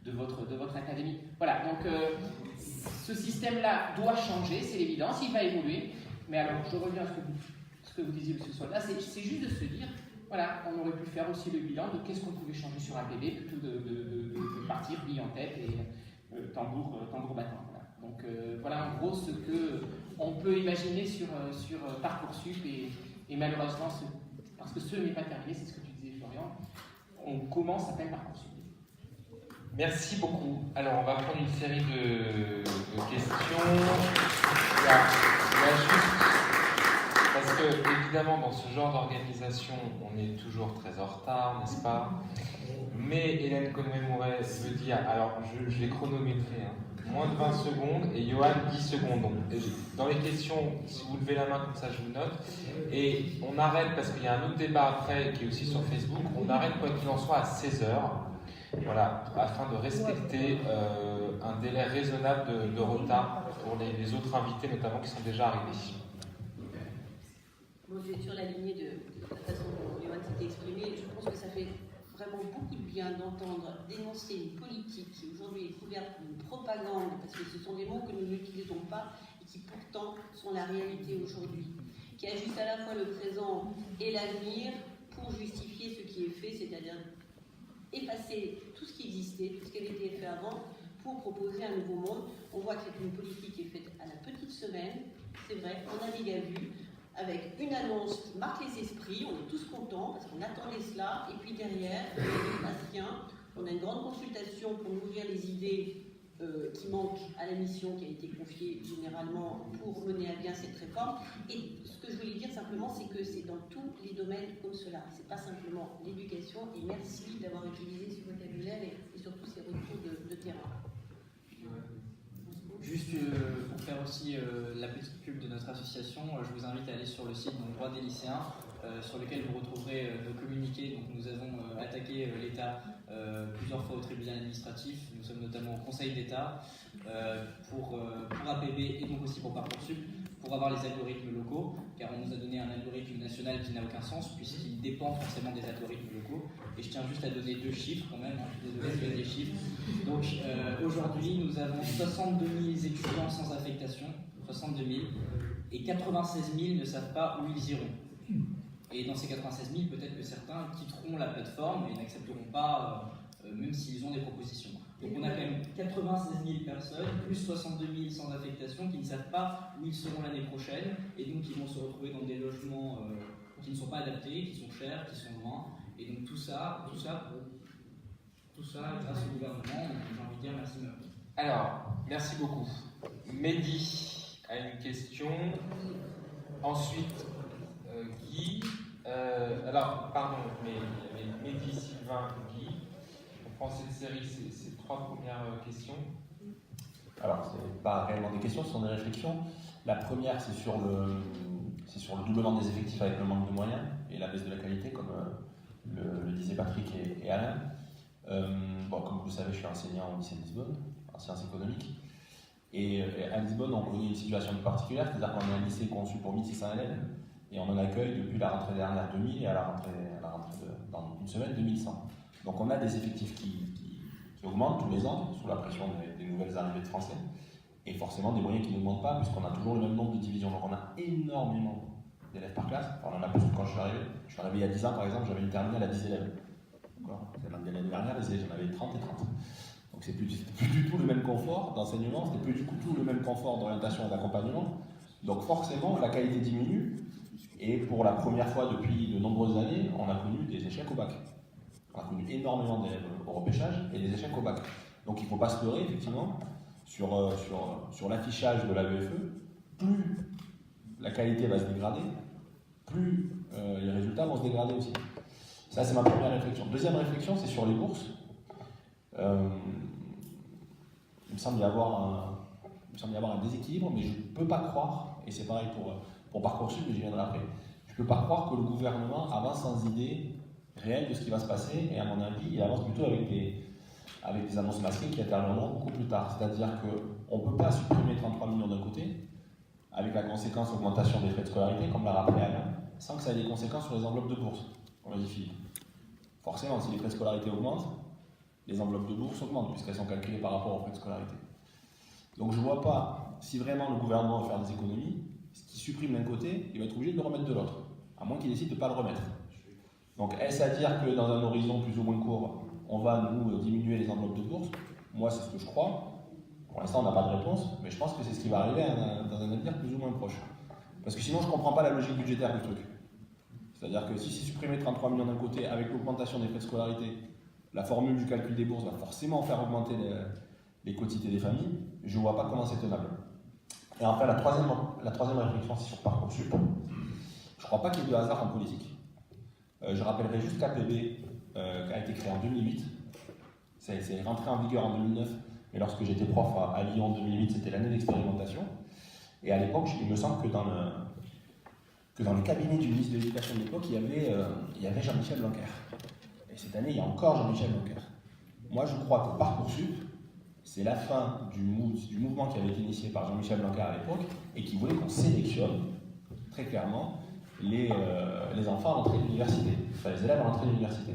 de votre académie. Voilà, donc ce système-là doit changer, c'est l'évidence, il va évoluer. Mais alors, je reviens à ce que vous disiez, M. Soldat, c'est juste de se dire, voilà, on aurait pu faire aussi le bilan de qu'est-ce qu'on pouvait changer sur APB plutôt de partir bille en tête et tambour battant. Voilà. Donc voilà en gros ce que on peut imaginer sur Parcoursup et malheureusement, parce que ce n'est pas terminé, c'est ce que tu disais Florian, on commence à peine Parcoursup. Merci beaucoup. Alors, on va prendre une série de questions. Il y a juste... Parce que, évidemment, dans ce genre d'organisation, on est toujours très en retard, n'est-ce pas? Mais Hélène Conway-Mouret me dit, alors je vais chronométrer, moins de 20 secondes, et Johan 10 secondes. Donc, dans les questions, si vous levez la main comme ça, je vous note. Et on arrête, parce qu'il y a un autre débat après, qui est aussi sur Facebook, on arrête quoi qu'il en soit à 16h. Voilà, afin de respecter un délai raisonnable de retard pour les autres invités, notamment qui sont déjà arrivés. Bon, je vais sur la lignée de la façon dont Johan s'était exprimé. Je pense que ça fait vraiment beaucoup de bien d'entendre dénoncer une politique qui aujourd'hui est couverte d'une propagande, parce que ce sont des mots que nous n'utilisons pas et qui pourtant sont la réalité aujourd'hui, qui ajuste à la fois le présent et l'avenir pour justifier ce qui est fait, c'est-à-dire effacer tout ce qui existait, tout ce qui avait été fait avant, pour proposer un nouveau monde. On voit que c'est une politique qui est faite à la petite semaine, c'est vrai, on navigue à vue, avec une annonce qui marque les esprits, on est tous contents parce qu'on attendait cela, et puis derrière, il ne passe rien. On a une grande consultation pour nourrir les idées qui manquent à la mission qui a été confiée généralement pour mener à bien cette réforme. Et ce que je voulais dire simplement, c'est que c'est dans tous les domaines comme cela. Ce n'est pas simplement l'éducation, et merci d'avoir utilisé ce vocabulaire et surtout ces retours de terrain. Juste pour faire aussi la petite pub de notre association, je vous invite à aller sur le site Droit des lycéens, sur lequel vous retrouverez nos communiqués. Donc, nous avons attaqué l'État plusieurs fois au tribunal administratif. Nous sommes notamment au Conseil d'État pour APB et donc aussi pour Parcoursup, pour avoir les algorithmes locaux, car on nous a donné un algorithme national qui n'a aucun sens, puisqu'il dépend forcément des algorithmes locaux. Et je tiens juste à donner 2 chiffres quand même, je suis désolé, je donne des chiffres. Donc aujourd'hui, nous avons 62 000 étudiants sans affectation, 62 000, et 96 000 ne savent pas où ils iront. Et dans ces 96 000, peut-être que certains quitteront la plateforme et n'accepteront pas, même s'ils ont des propositions. Donc on a quand même 96 000 personnes, plus 62 000 sans affectation, qui ne savent pas où ils seront l'année prochaine, et donc ils vont se retrouver dans des logements qui ne sont pas adaptés, qui sont chers, qui sont loin. Et donc tout ça grâce au gouvernement, j'ai envie de dire merci. Alors, merci beaucoup. Mehdi a une question. Ensuite, Guy. Alors, pardon, mais Mehdi, Sylvain, Guy. On prend cette série, ces 3 premières questions. Alors, ce n'est pas réellement des questions, ce sont des réflexions. La première, c'est sur le doublement des effectifs avec le manque de moyens et la baisse de la qualité, comme le disaient Patrick et Alain. Comme vous le savez, je suis enseignant au lycée de Lisbonne, en sciences économiques. Et à Lisbonne, on connaît une situation particulière, c'est-à-dire qu'on a un lycée conçu pour 1600 élèves, et on en accueille depuis la rentrée dernière 2000 et à la rentrée dans une semaine 2100. Donc on a des effectifs qui augmentent tous les ans, sous la pression des nouvelles arrivées de Français, et forcément des moyens qui n'augmentent pas, puisqu'on a toujours le même nombre de divisions. Donc on a énormément d'élèves par classe, enfin, on en a plus que quand je suis arrivé. Je suis arrivé il y a 10 ans, par exemple, j'avais une terminale à 10 élèves. L'année dernière, j'en avais 30 et 30. Donc c'est plus du tout le même confort d'enseignement, c'était plus du tout le même confort d'orientation et d'accompagnement. Donc forcément, la qualité diminue, et pour la première fois depuis de nombreuses années, on a connu des échecs au bac. On a connu énormément d'élèves au repêchage et des échecs au bac. Donc il ne faut pas se leurrer, effectivement, sur l'affichage de la l'AEFE. Plus la qualité va se dégrader, plus les résultats vont se dégrader aussi. Ça, c'est ma première réflexion. Deuxième réflexion, c'est sur les bourses. Il me semble y avoir un déséquilibre, mais je ne peux pas croire, et c'est pareil pour Parcoursup, mais j'y viendrai après, je ne peux pas croire que le gouvernement avance sans idée réelle de ce qui va se passer, et à mon avis, il avance plutôt avec des annonces masquées qui interviendront beaucoup plus tard. C'est-à-dire qu'on ne peut pas supprimer 33 millions d'un côté, avec la conséquence augmentation des frais de scolarité, comme l'a rappelé Alain, sans que ça ait des conséquences sur les enveloppes de bourse, pour les filles. Forcément, si les frais de scolarité augmentent, les enveloppes de bourse augmentent, puisqu'elles sont calculées par rapport aux frais de scolarité. Donc je ne vois pas, si vraiment le gouvernement veut faire des économies, ce qui supprime d'un côté, il va être obligé de le remettre de l'autre, à moins qu'il décide de ne pas le remettre. Donc est-ce à dire que dans un horizon plus ou moins court, on va nous diminuer les enveloppes de bourse? Moi, c'est ce que je crois. Pour l'instant, on n'a pas de réponse, mais je pense que c'est ce qui va arriver dans un avenir plus ou moins proche. Parce que sinon, je ne comprends pas la logique budgétaire du truc. C'est-à-dire que si c'est supprimé 33 millions d'un côté, avec l'augmentation des frais de scolarité, la formule du calcul des bourses va forcément faire augmenter les quotités des familles, je ne vois pas comment c'est tenable. Et enfin, la troisième réflexion, c'est sur Parcoursup. Je ne crois pas qu'il y ait de hasard en politique. Je rappellerai juste qu'APB a été créé en 2008. C'est rentré en vigueur en 2009, mais lorsque j'étais prof à Lyon en 2008, c'était l'année d'expérimentation. Et à l'époque, il me semble que dans le cabinet du ministre de l'Éducation de l'époque, il y avait Jean-Michel Blanquer. Et cette année, il y a encore Jean-Michel Blanquer. Moi, je crois que Parcoursup, c'est la fin du mouvement qui avait été initié par Jean-Michel Blanquer à l'époque et qui voulait qu'on sélectionne très clairement les enfants à l'entrée de l'université, enfin les élèves à l'entrée de l'université.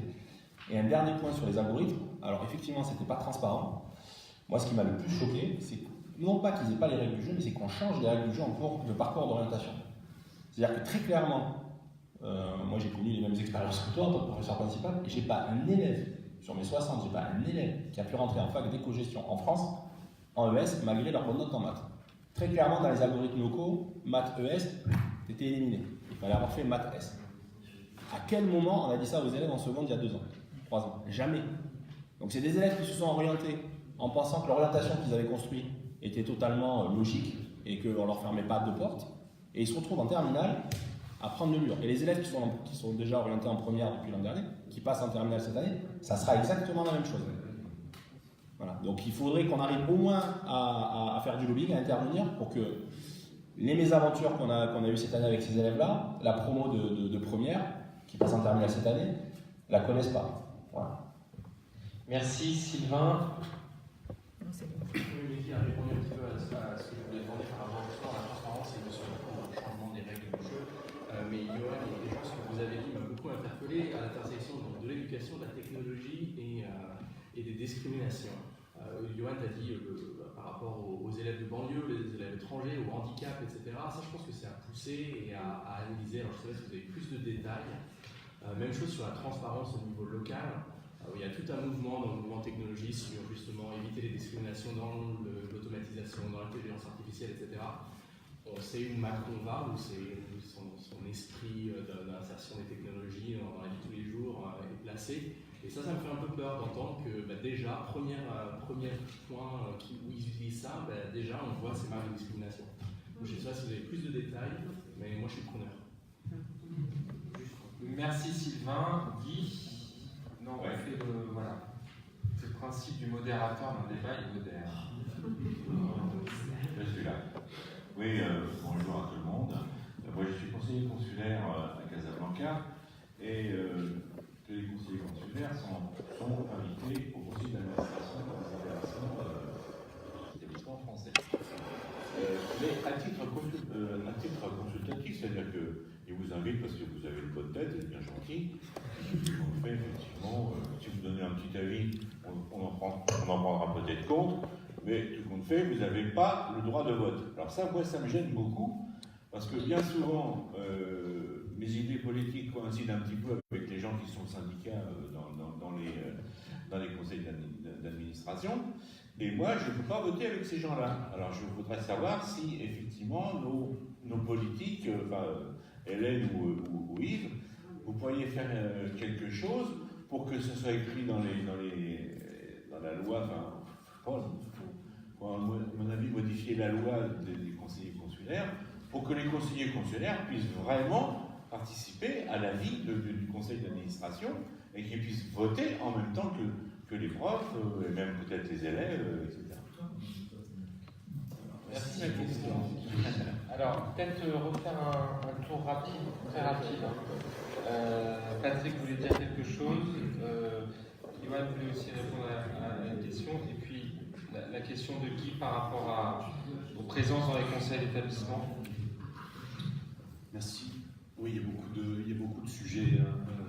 Et un dernier point sur les algorithmes, alors effectivement, c'était pas transparent. Moi, ce qui m'a le plus choqué, c'est non pas qu'ils n'aient pas les règles du jeu, mais c'est qu'on change les règles du jeu en cours de parcours d'orientation. C'est-à-dire que très clairement, moi j'ai connu les mêmes expériences que toi en tant que professeur principal, et j'ai pas un élève, sur mes 60, j'ai pas un élève qui a pu rentrer en fac d'éco-gestion en France, en ES, malgré leur bonne note en maths. Très clairement, dans les algorithmes locaux, maths ES, t'étais éliminé. Il fallait avoir fait maths S. À quel moment on a dit ça aux élèves en seconde il y a 2 ans, 3 ans? Jamais. Donc c'est des élèves qui se sont orientés en pensant que l'orientation qu'ils avaient construite était totalement logique et qu'on ne leur fermait pas de porte. Et ils se retrouvent en terminale à prendre le mur. Et les élèves qui sont déjà orientés en première depuis l'an dernier, qui passent en terminale cette année, ça sera exactement la même chose. Voilà. Donc il faudrait qu'on arrive au moins à faire du lobbying, à intervenir pour que les mésaventures qu'on a eues cette année avec ces élèves-là, la promo de première, qui passe en terminale cette année, la connaissent pas. Voilà. Merci Sylvain. Olivier a répondu un petit peu à ce que je voulais demander par rapport à la transparence et sur le changement des règles du jeu. Mais il y aura des choses que vous avez dit m'a beaucoup interpellé à l'intersection de l'éducation, de la technologie et des discriminations. Johan t'a dit par rapport aux élèves de banlieue, les élèves étrangers, au handicap, etc. Ça, je pense que c'est à pousser et à analyser. Alors, je ne sais pas si vous avez plus de détails. Même chose sur la transparence au niveau local. Il y a tout un mouvement dans le mouvement technologie sur justement éviter les discriminations dans l'automatisation, dans l'intelligence artificielle, etc. On sait où Macron va, où c'est son esprit d'insertion des technologies dans la vie de tous les jours est placé. Et ça me fait un peu peur d'entendre que déjà, premier point où ils utilisent ça, déjà on voit ces marques de discrimination. Donc, je ne sais pas si vous avez plus de détails, mais moi je suis preneur. Merci Sylvain. Guy. Non, on fait voilà. C'est le principe du modérateur d'un débat, il modère. Je suis là. Oui, bonjour à tout le monde. Moi, je suis conseiller consulaire à Casablanca et tous les conseillers consulaires sont invités au conseil d'administration des établissements français. Mais à titre consultatif, c'est-à-dire qu'ils vous invitent parce que vous avez une bonne tête, c'est bien gentil. En fait, effectivement, si vous donnez un petit avis, on en prendra peut-être compte, mais tout compte fait, vous n'avez pas le droit de vote. Alors ça, moi, ça me gêne beaucoup, parce que bien souvent, mes idées politiques coïncident un petit peu avec les gens qui sont syndicats dans les conseils d'administration, et moi, je ne peux pas voter avec ces gens-là. Alors je voudrais savoir si, effectivement, nos politiques, Hélène ou Yves, vous pourriez faire quelque chose pour que ce soit écrit dans la loi, à mon avis, modifier la loi des conseillers consulaires pour que les conseillers consulaires puissent vraiment participer à la vie du conseil d'administration et qu'ils puissent voter en même temps que les profs et même peut-être les élèves, etc. Merci de la question. Alors, peut-être refaire un tour rapide, très rapide. Patrick voulait dire quelque chose. Yoann voulait aussi répondre à la question. Et puis, la question de Guy par rapport aux présences dans les conseils d'établissement. Merci. Oui, il y a beaucoup de sujets.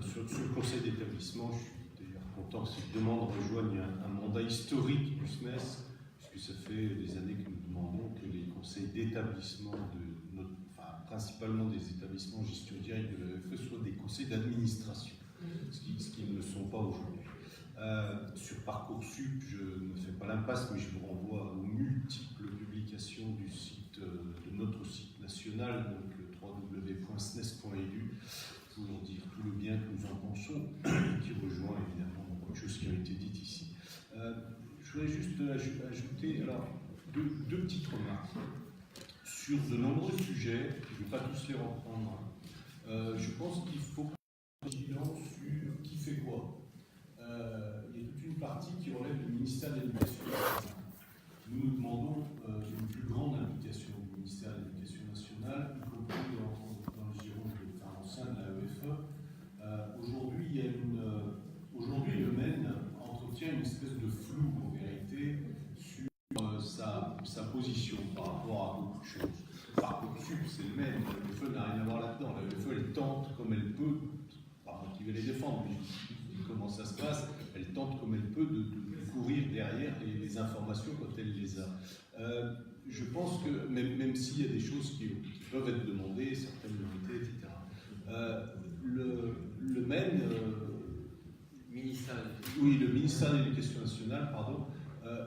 Sur le conseil d'établissement, je suis d'ailleurs content que ces demandes rejoignent un mandat historique du SNES, puisque ça fait des années que nous demandons que les conseils d'établissement, principalement des établissements en gestion directe de l'AFE, soient des conseils d'administration, ce qui ne le sont pas aujourd'hui. Sur Parcoursup, je ne fais pas l'impasse, mais je vous renvoie aux multiples publications du site, de notre site national, donc www.snes.edu, pour dire tout le bien que nous en pensons, qui rejoint évidemment beaucoup de choses qui ont été dites ici. Je voudrais juste ajouter alors, deux petites remarques. Sur de nombreux sujets, je ne vais pas tous les reprendre, je pense qu'il faut être vigilant sur qui fait quoi. Il y a toute une partie qui relève du ministère de l'Éducation nationale. Nous demandons une plus grande implication du ministère de l'Éducation nationale, y compris dans le giron, au sein de la EFE. Aujourd'hui, le MEN entretient une espèce de flou, en vérité, sur sa position par rapport à beaucoup de choses. Parcoursup, c'est le MEN, la EFE n'a rien à voir là-dedans. La EFE, elle tente comme elle peut, pas moi qui vais les défendre, mais comment ça se passe, elle tente comme elle peut de courir derrière les informations quand elle les a. Je pense que, même s'il y a des choses qui peuvent être demandées, certaines nouveautés, etc., le MEN, le ministère de l'Éducation nationale, pardon,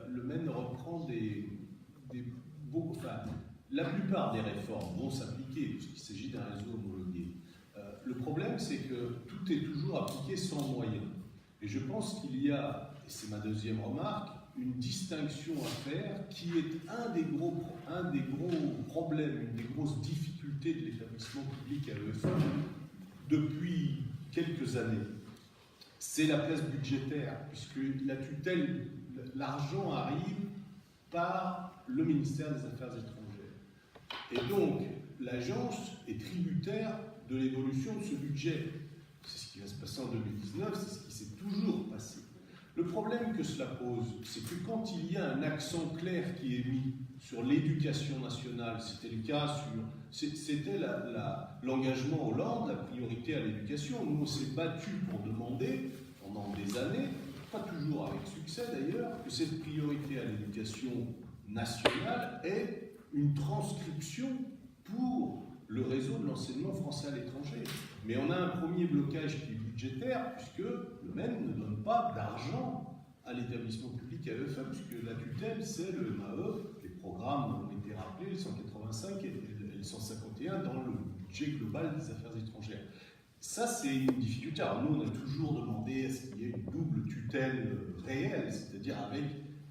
le MEN reprend la plupart des réformes vont s'appliquer, puisqu'il s'agit d'un réseau homologué. Le problème, c'est que tout est toujours appliqué sans moyens. Et je pense qu'il y a, et c'est ma deuxième remarque, une distinction à faire qui est un des gros problèmes, une des grosses difficultés de l'établissement public à l'EFE depuis quelques années. C'est la place budgétaire, puisque la tutelle, l'argent arrive par le ministère des Affaires étrangères. Et donc, l'agence est tributaire de l'évolution de ce budget. C'est ce qui va se passer en 2019, c'est ce qui s'est toujours passé. Le problème que cela pose, c'est que quand il y a un accent clair qui est mis sur l'éducation nationale, c'était le cas c'était l'engagement Hollande, la priorité à l'éducation. Nous, on s'est battu pour demander, pendant des années, pas toujours avec succès d'ailleurs, que cette priorité à l'éducation nationale ait une transcription pour le réseau de l'enseignement français à l'étranger. Mais on a un premier blocage qui est budgétaire, puisque le MEN ne donne pas d'argent à l'établissement public à EFE, puisque la tutelle, c'est le MAE, les programmes ont été rappelés, le 185 et le 151 dans le budget global des affaires étrangères. Ça, c'est une difficulté. Alors nous, on a toujours demandé à ce qu'il y ait une double tutelle réelle, c'est-à-dire avec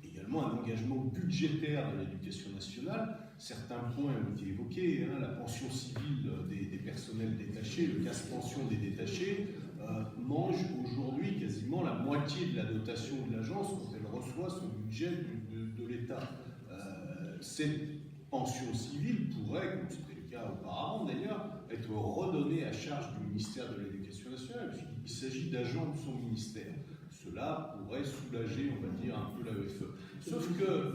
également un engagement budgétaire de l'éducation nationale. Certains points ont été évoqués, la pension civile des personnels détachés, le casse-pension des détachés, mange aujourd'hui quasiment la moitié de la dotation de l'agence quand elle reçoit son budget de l'État. Cette pension civile pourrait, comme c'était le cas auparavant d'ailleurs, être redonnée à charge du ministère de l'Éducation nationale, puisqu'il s'agit d'agents de son ministère. Cela pourrait soulager, on va dire, un peu la EFE. Sauf que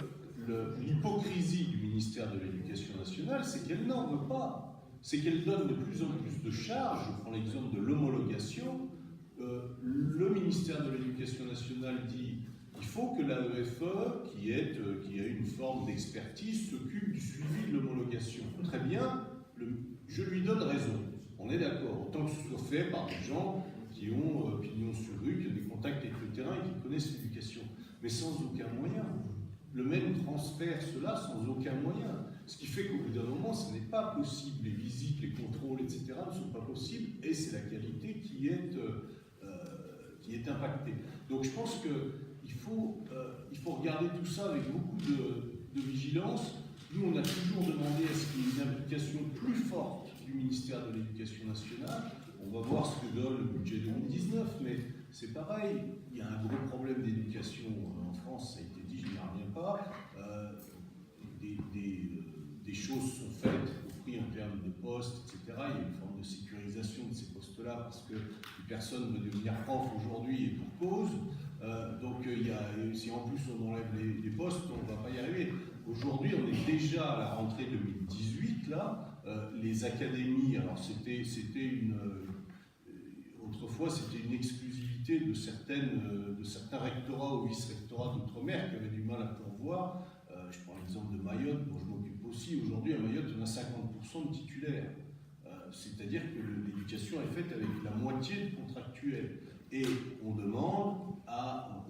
l'hypocrisie du ministère de l'Éducation nationale, c'est qu'elle n'en veut pas. C'est qu'elle donne de plus en plus de charges. Je prends l'exemple de l'homologation. Le ministère de l'Éducation nationale dit qu'il faut que la EFE, qui a une forme d'expertise, s'occupe du suivi de l'homologation. Très bien, je lui donne raison. On est d'accord, autant que ce soit fait par des gens qui ont pignon sur rue, qui ont des contacts avec le terrain et qui connaissent l'éducation. Mais sans aucun moyen. Le même transfert cela sans aucun moyen. Ce qui fait qu'au bout d'un moment, ce n'est pas possible. Les visites, les contrôles, etc. ne sont pas possibles et c'est la qualité qui est impactée. Donc je pense qu'il faut regarder tout ça avec beaucoup de vigilance. Nous, on a toujours demandé à ce qu'il y ait une implication plus forte du ministère de l'Éducation nationale. On va voir ce que donne le budget 2019, mais c'est pareil. Il y a un gros problème d'éducation en France, ça a été dit, je n'y reviens pas. Des choses sont faites, y compris en termes de postes, etc. Il y a une forme de sécurisation de ces postes-là parce que personne ne veut devenir prof aujourd'hui et pour cause. Donc si en plus on enlève les postes, on ne va pas y arriver. Aujourd'hui, on est déjà à la rentrée 2018, là. Les académies, alors autrefois c'était une exclusivité de certains rectorats ou vice-rectorats d'outre-mer qui avaient du mal à pourvoir. Je prends l'exemple de Mayotte, dont je m'occupe aussi. Aujourd'hui, à Mayotte, on a 50% de titulaires. C'est-à-dire que l'éducation est faite avec la moitié de contractuels. Et on demande à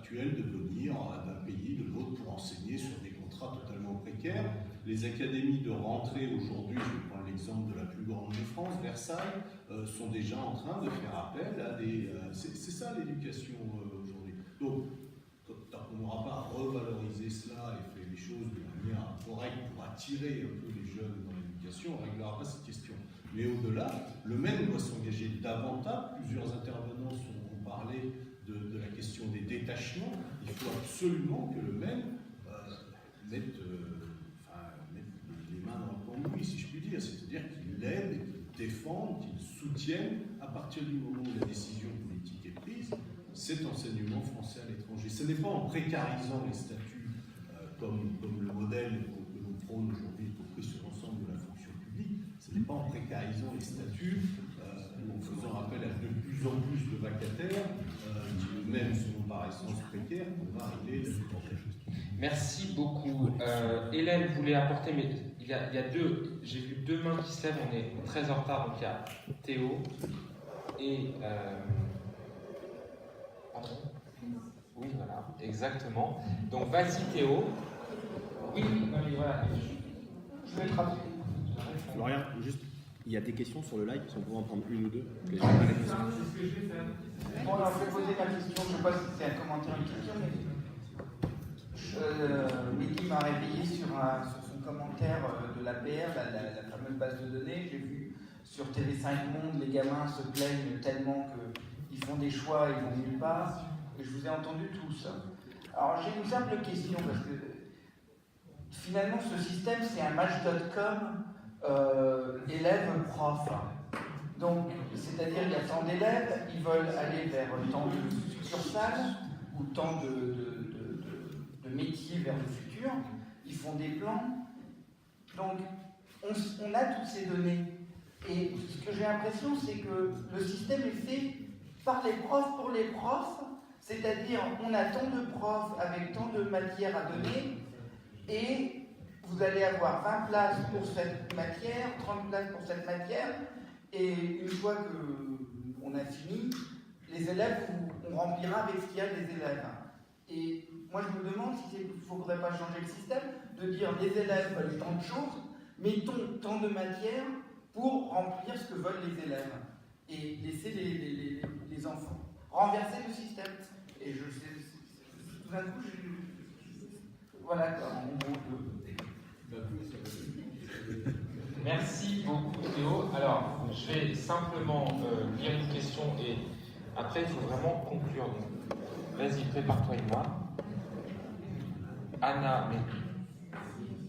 contractuels de venir d'un pays, de l'autre, pour enseigner sur des contrats totalement précaires. Les académies de rentrée aujourd'hui, je vais prendre l'exemple de la plus grande de France, Versailles, sont déjà en train de faire appel à des... c'est ça l'éducation aujourd'hui. Donc, tant qu'on n'aura pas revalorisé cela et fait les choses de manière correcte pour attirer un peu les jeunes dans l'éducation, on ne réglera pas cette question. Mais au-delà, le MEN doit s'engager davantage. Plusieurs intervenants ont parlé de la question des détachements. Il faut absolument que le MEN mette les mains dans le cambouis, si je puis dire. C'est-à-dire qu'il aide, qu'il défende, qu'il soutienne, à partir du moment où la décision politique est prise, cet enseignement français à l'étranger. Ce n'est pas en précarisant les statuts comme le modèle que l'on prône aujourd'hui, y compris sur l'ensemble de la fonction publique. Ce n'est pas en précarisant les statuts, en faisant appel à de plus en plus de vacataires, qui eux-mêmes sont par essence précaires, qu'on va régler la situation. Merci beaucoup. Hélène voulait apporter, mais il y a deux, j'ai vu deux mains qui se lèvent, on est très en retard, donc il y a Théo et... Pardon ? Oui, voilà, exactement. Donc vas-y Théo. Oui, non mais voilà, je vais être rapide. Florian, juste, il y a des questions sur le live, si on peut en prendre une ou deux. C'est ce que je vais faire. Bon, alors je vais poser ma question, je ne sais pas si c'est un commentaire ou une question, mais Mehdi m'a réveillé sur son commentaire de l'APR, la fameuse base de données. J'ai vu sur TV5 Monde, les gamins se plaignent tellement qu'ils font des choix, ils vont nulle part, et je vous ai entendu tous. Alors j'ai une simple question, parce que finalement ce système c'est un match.com élève-prof. Donc, c'est-à-dire qu'il y a tant d'élèves, ils veulent aller vers tant de succursales ou tant de métiers vers le futur, ils font des plans. Donc, on a toutes ces données. Et ce que j'ai l'impression, c'est que le système est fait par les profs pour les profs, c'est-à-dire on a tant de profs avec tant de matières à donner, et vous allez avoir 20 places pour cette matière, 30 places pour cette matière, et une fois qu'on a fini, les élèves, on remplira avec ce qu'il y a des élèves. Et moi je me demande si il ne faudrait pas changer le système, de dire les élèves veulent tant de choses, mettons tant de matières pour remplir ce que veulent les élèves, et laisser les enfants. Renverser le système. Et tout d'un coup, voilà quoi. Merci beaucoup Théo. Alors, je vais simplement lire une question et après il faut vraiment conclure. Donc, vas-y, prépare-toi Emma. Anna,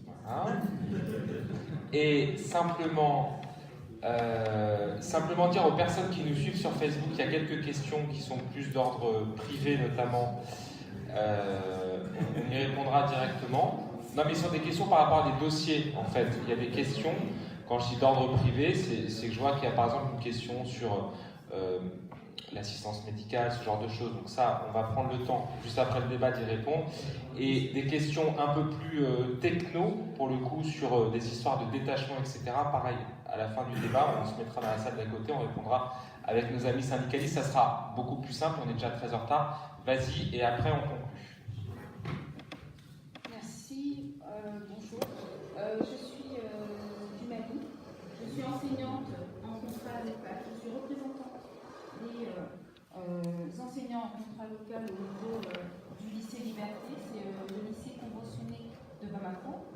voilà. Et simplement dire aux personnes qui nous suivent sur Facebook, il y a quelques questions qui sont plus d'ordre privé notamment. On y répondra directement. Non, mais sur des questions par rapport à des dossiers, en fait. Il y a des questions, quand je dis d'ordre privé, c'est que je vois qu'il y a par exemple une question sur l'assistance médicale, ce genre de choses. Donc ça, on va prendre le temps, juste après le débat, d'y répondre. Et des questions un peu plus techno, pour le coup, sur des histoires de détachement, etc. Pareil, à la fin du débat, on se mettra dans la salle d'à côté, on répondra avec nos amis syndicalistes. Ça sera beaucoup plus simple, on est déjà très en retard. Vas-y, et après on conclut. Bonjour, je suis du Mali, je suis enseignante en contrat local, je suis représentante des enseignants en contrat local au niveau du lycée Liberté, c'est le lycée conventionné de Bamako,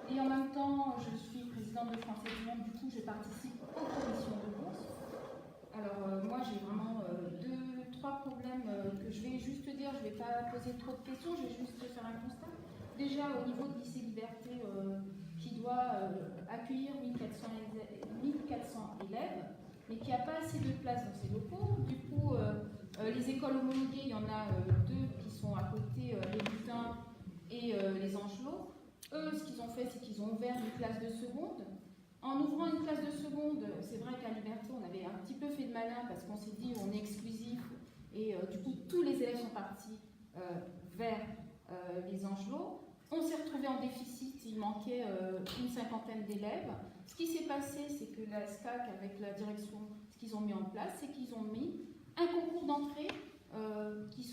et en même temps je suis présidente de Français du Monde, du coup je participe aux commissions de bourse. Alors moi j'ai vraiment trois problèmes que je vais juste dire, je ne vais pas poser trop de questions, je vais juste faire un constat. Déjà au niveau de lycée Liberté qui doit accueillir 1400 élèves, mais qui n'a pas assez de place dans ses locaux. Du coup, les écoles homologuées, il y en a deux qui sont à côté, les Lutins et les Angelots. Eux, ce qu'ils ont fait, c'est qu'ils ont ouvert une classe de seconde. En ouvrant une classe de seconde, c'est vrai qu'à Liberté, on avait un petit peu fait de malin parce qu'on s'est dit on est exclusif et du coup tous les élèves sont partis vers les Angelots. On s'est retrouvé en déficit, il manquait une cinquantaine d'élèves. Ce qui s'est passé, c'est que la SCAC, avec la direction, ce qu'ils ont mis en place, c'est qu'ils ont mis un concours d'entrée qui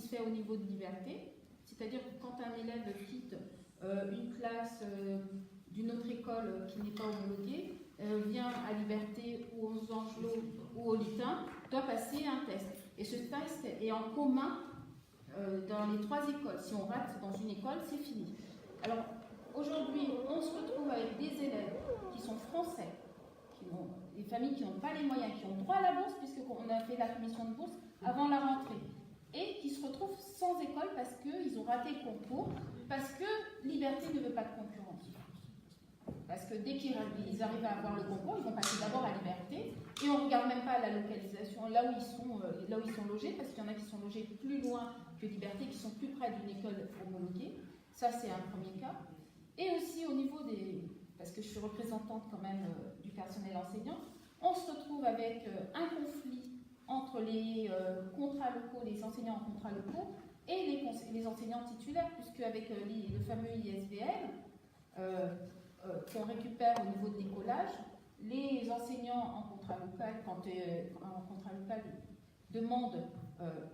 se fait au niveau de liberté, c'est-à-dire que quand un élève quitte une classe d'une autre école qui n'est pas homologuée, vient à Liberté ou aux Angelots ou au Lutin, doit passer un test. Et ce test est en commun dans les 3 écoles. Si on rate dans une école, c'est fini. Alors, aujourd'hui, on se retrouve avec des élèves qui sont français, des familles qui n'ont pas les moyens, qui ont droit à la bourse, puisqu'on a fait la commission de bourse avant la rentrée, et qui se retrouvent sans école parce qu'ils ont raté le concours, parce que Liberté ne veut pas de concurrence. Parce que dès qu'ils arrivent à avoir le concours, ils vont passer d'abord à Liberté, et on ne regarde même pas la localisation, là où ils sont logés, parce qu'il y en a qui sont logés plus loin que Liberté, qui sont plus près d'une école homologuée. Ça, c'est un premier cas. Et aussi au niveau des... Parce que je suis représentante quand même du personnel enseignant, on se retrouve avec un conflit entre les contrats locaux, les enseignants en contrats locaux, et les enseignants titulaires, puisque avec le fameux ISBL, qu'on récupère au niveau de l'écolage, les enseignants en contrat local, quand un contrat local demande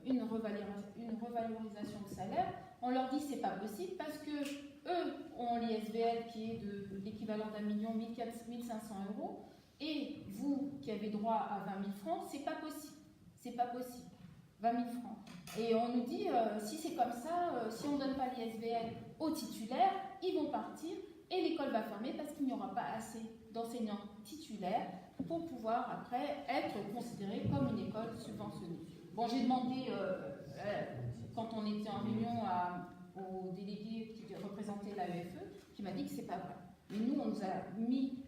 une revalorisation de salaire, on leur dit c'est pas possible parce que eux ont l'ISBL qui est de l'équivalent d'1 million 1 500 €, et vous qui avez droit à 20 000 francs, c'est pas possible. C'est pas possible. 20 000 francs. Et on nous dit, si c'est comme ça, si on ne donne pas l'ISBL aux titulaires, ils vont partir et l'école va fermer parce qu'il n'y aura pas assez d'enseignants titulaires pour pouvoir après être considérés comme une école subventionnée. Bon, j'ai demandé, quand on était en réunion au délégué qui représentait l'AEFE, qui m'a dit que c'est pas vrai. Mais nous, on nous a mis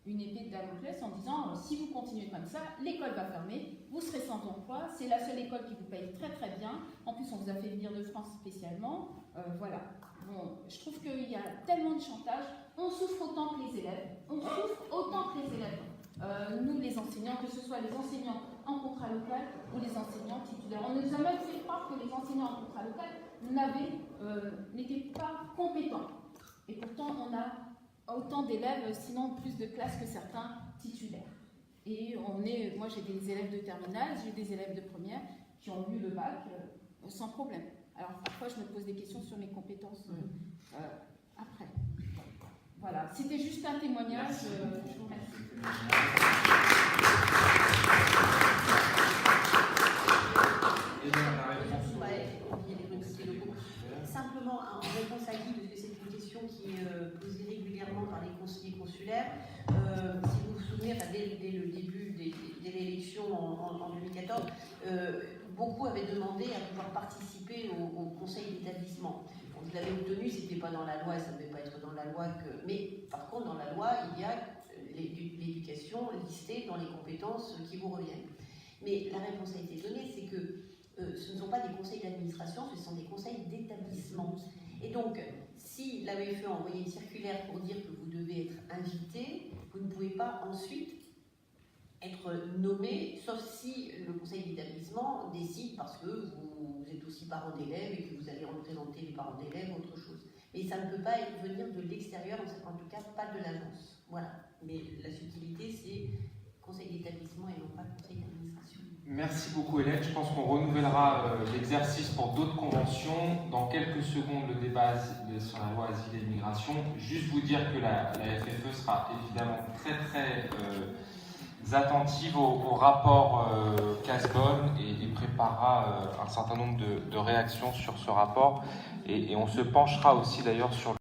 une épée de Damoclès en disant si vous continuez comme ça, l'école va fermer, vous serez sans emploi, c'est la seule école qui vous paye très très bien. En plus, on vous a fait venir de France spécialement. Voilà. Bon, je trouve qu'il y a tellement de chantage. On souffre autant que les élèves. On souffre autant que les élèves. Nous, les enseignants, que ce soit les enseignants en contrat local ou les enseignants titulaires. On nous a même fait croire que les enseignants en contrat local n'étaient pas compétents. Et pourtant, on a autant d'élèves, sinon plus de classes que certains titulaires. Et moi j'ai des élèves de terminale, j'ai des élèves de première qui ont eu le bac sans problème. Alors parfois je me pose des questions sur mes compétences après. Voilà, c'était juste un témoignage. Je vous remercie. Simplement, en réponse à Guy, parce que c'est une question qui est posée régulièrement par les conseillers consulaires. Si vous vous souvenez, dès le début de l'élection en 2014, beaucoup avaient demandé à pouvoir participer au conseil d'établissement. Vous l'avez obtenu, ce n'était pas dans la loi, ça ne devait pas être dans la loi. Mais par contre, dans la loi, il y a l'éducation listée dans les compétences qui vous reviennent. Mais la réponse a été donnée, c'est que ce ne sont pas des conseils d'administration, ce sont des conseils d'établissement. Et donc, si l'AEFE a envoyé une circulaire pour dire que vous devez être invité, vous ne pouvez pas ensuite être nommé, sauf si le conseil d'établissement décide, parce que vous êtes aussi parent d'élèves et que vous allez représenter les parents d'élèves, autre chose. Mais ça ne peut pas venir de l'extérieur, en tout cas pas de l'agence. Voilà. Mais la subtilité, c'est conseil d'établissement et non pas conseil d'administration. Merci beaucoup Hélène, je pense qu'on renouvellera l'exercice pour d'autres conventions. Dans quelques secondes, le débat sur la loi Asile et Immigration. Juste vous dire que la FFE sera évidemment très très attentive au rapport Casbonne et préparera un certain nombre de réactions sur ce rapport. Et on se penchera aussi d'ailleurs sur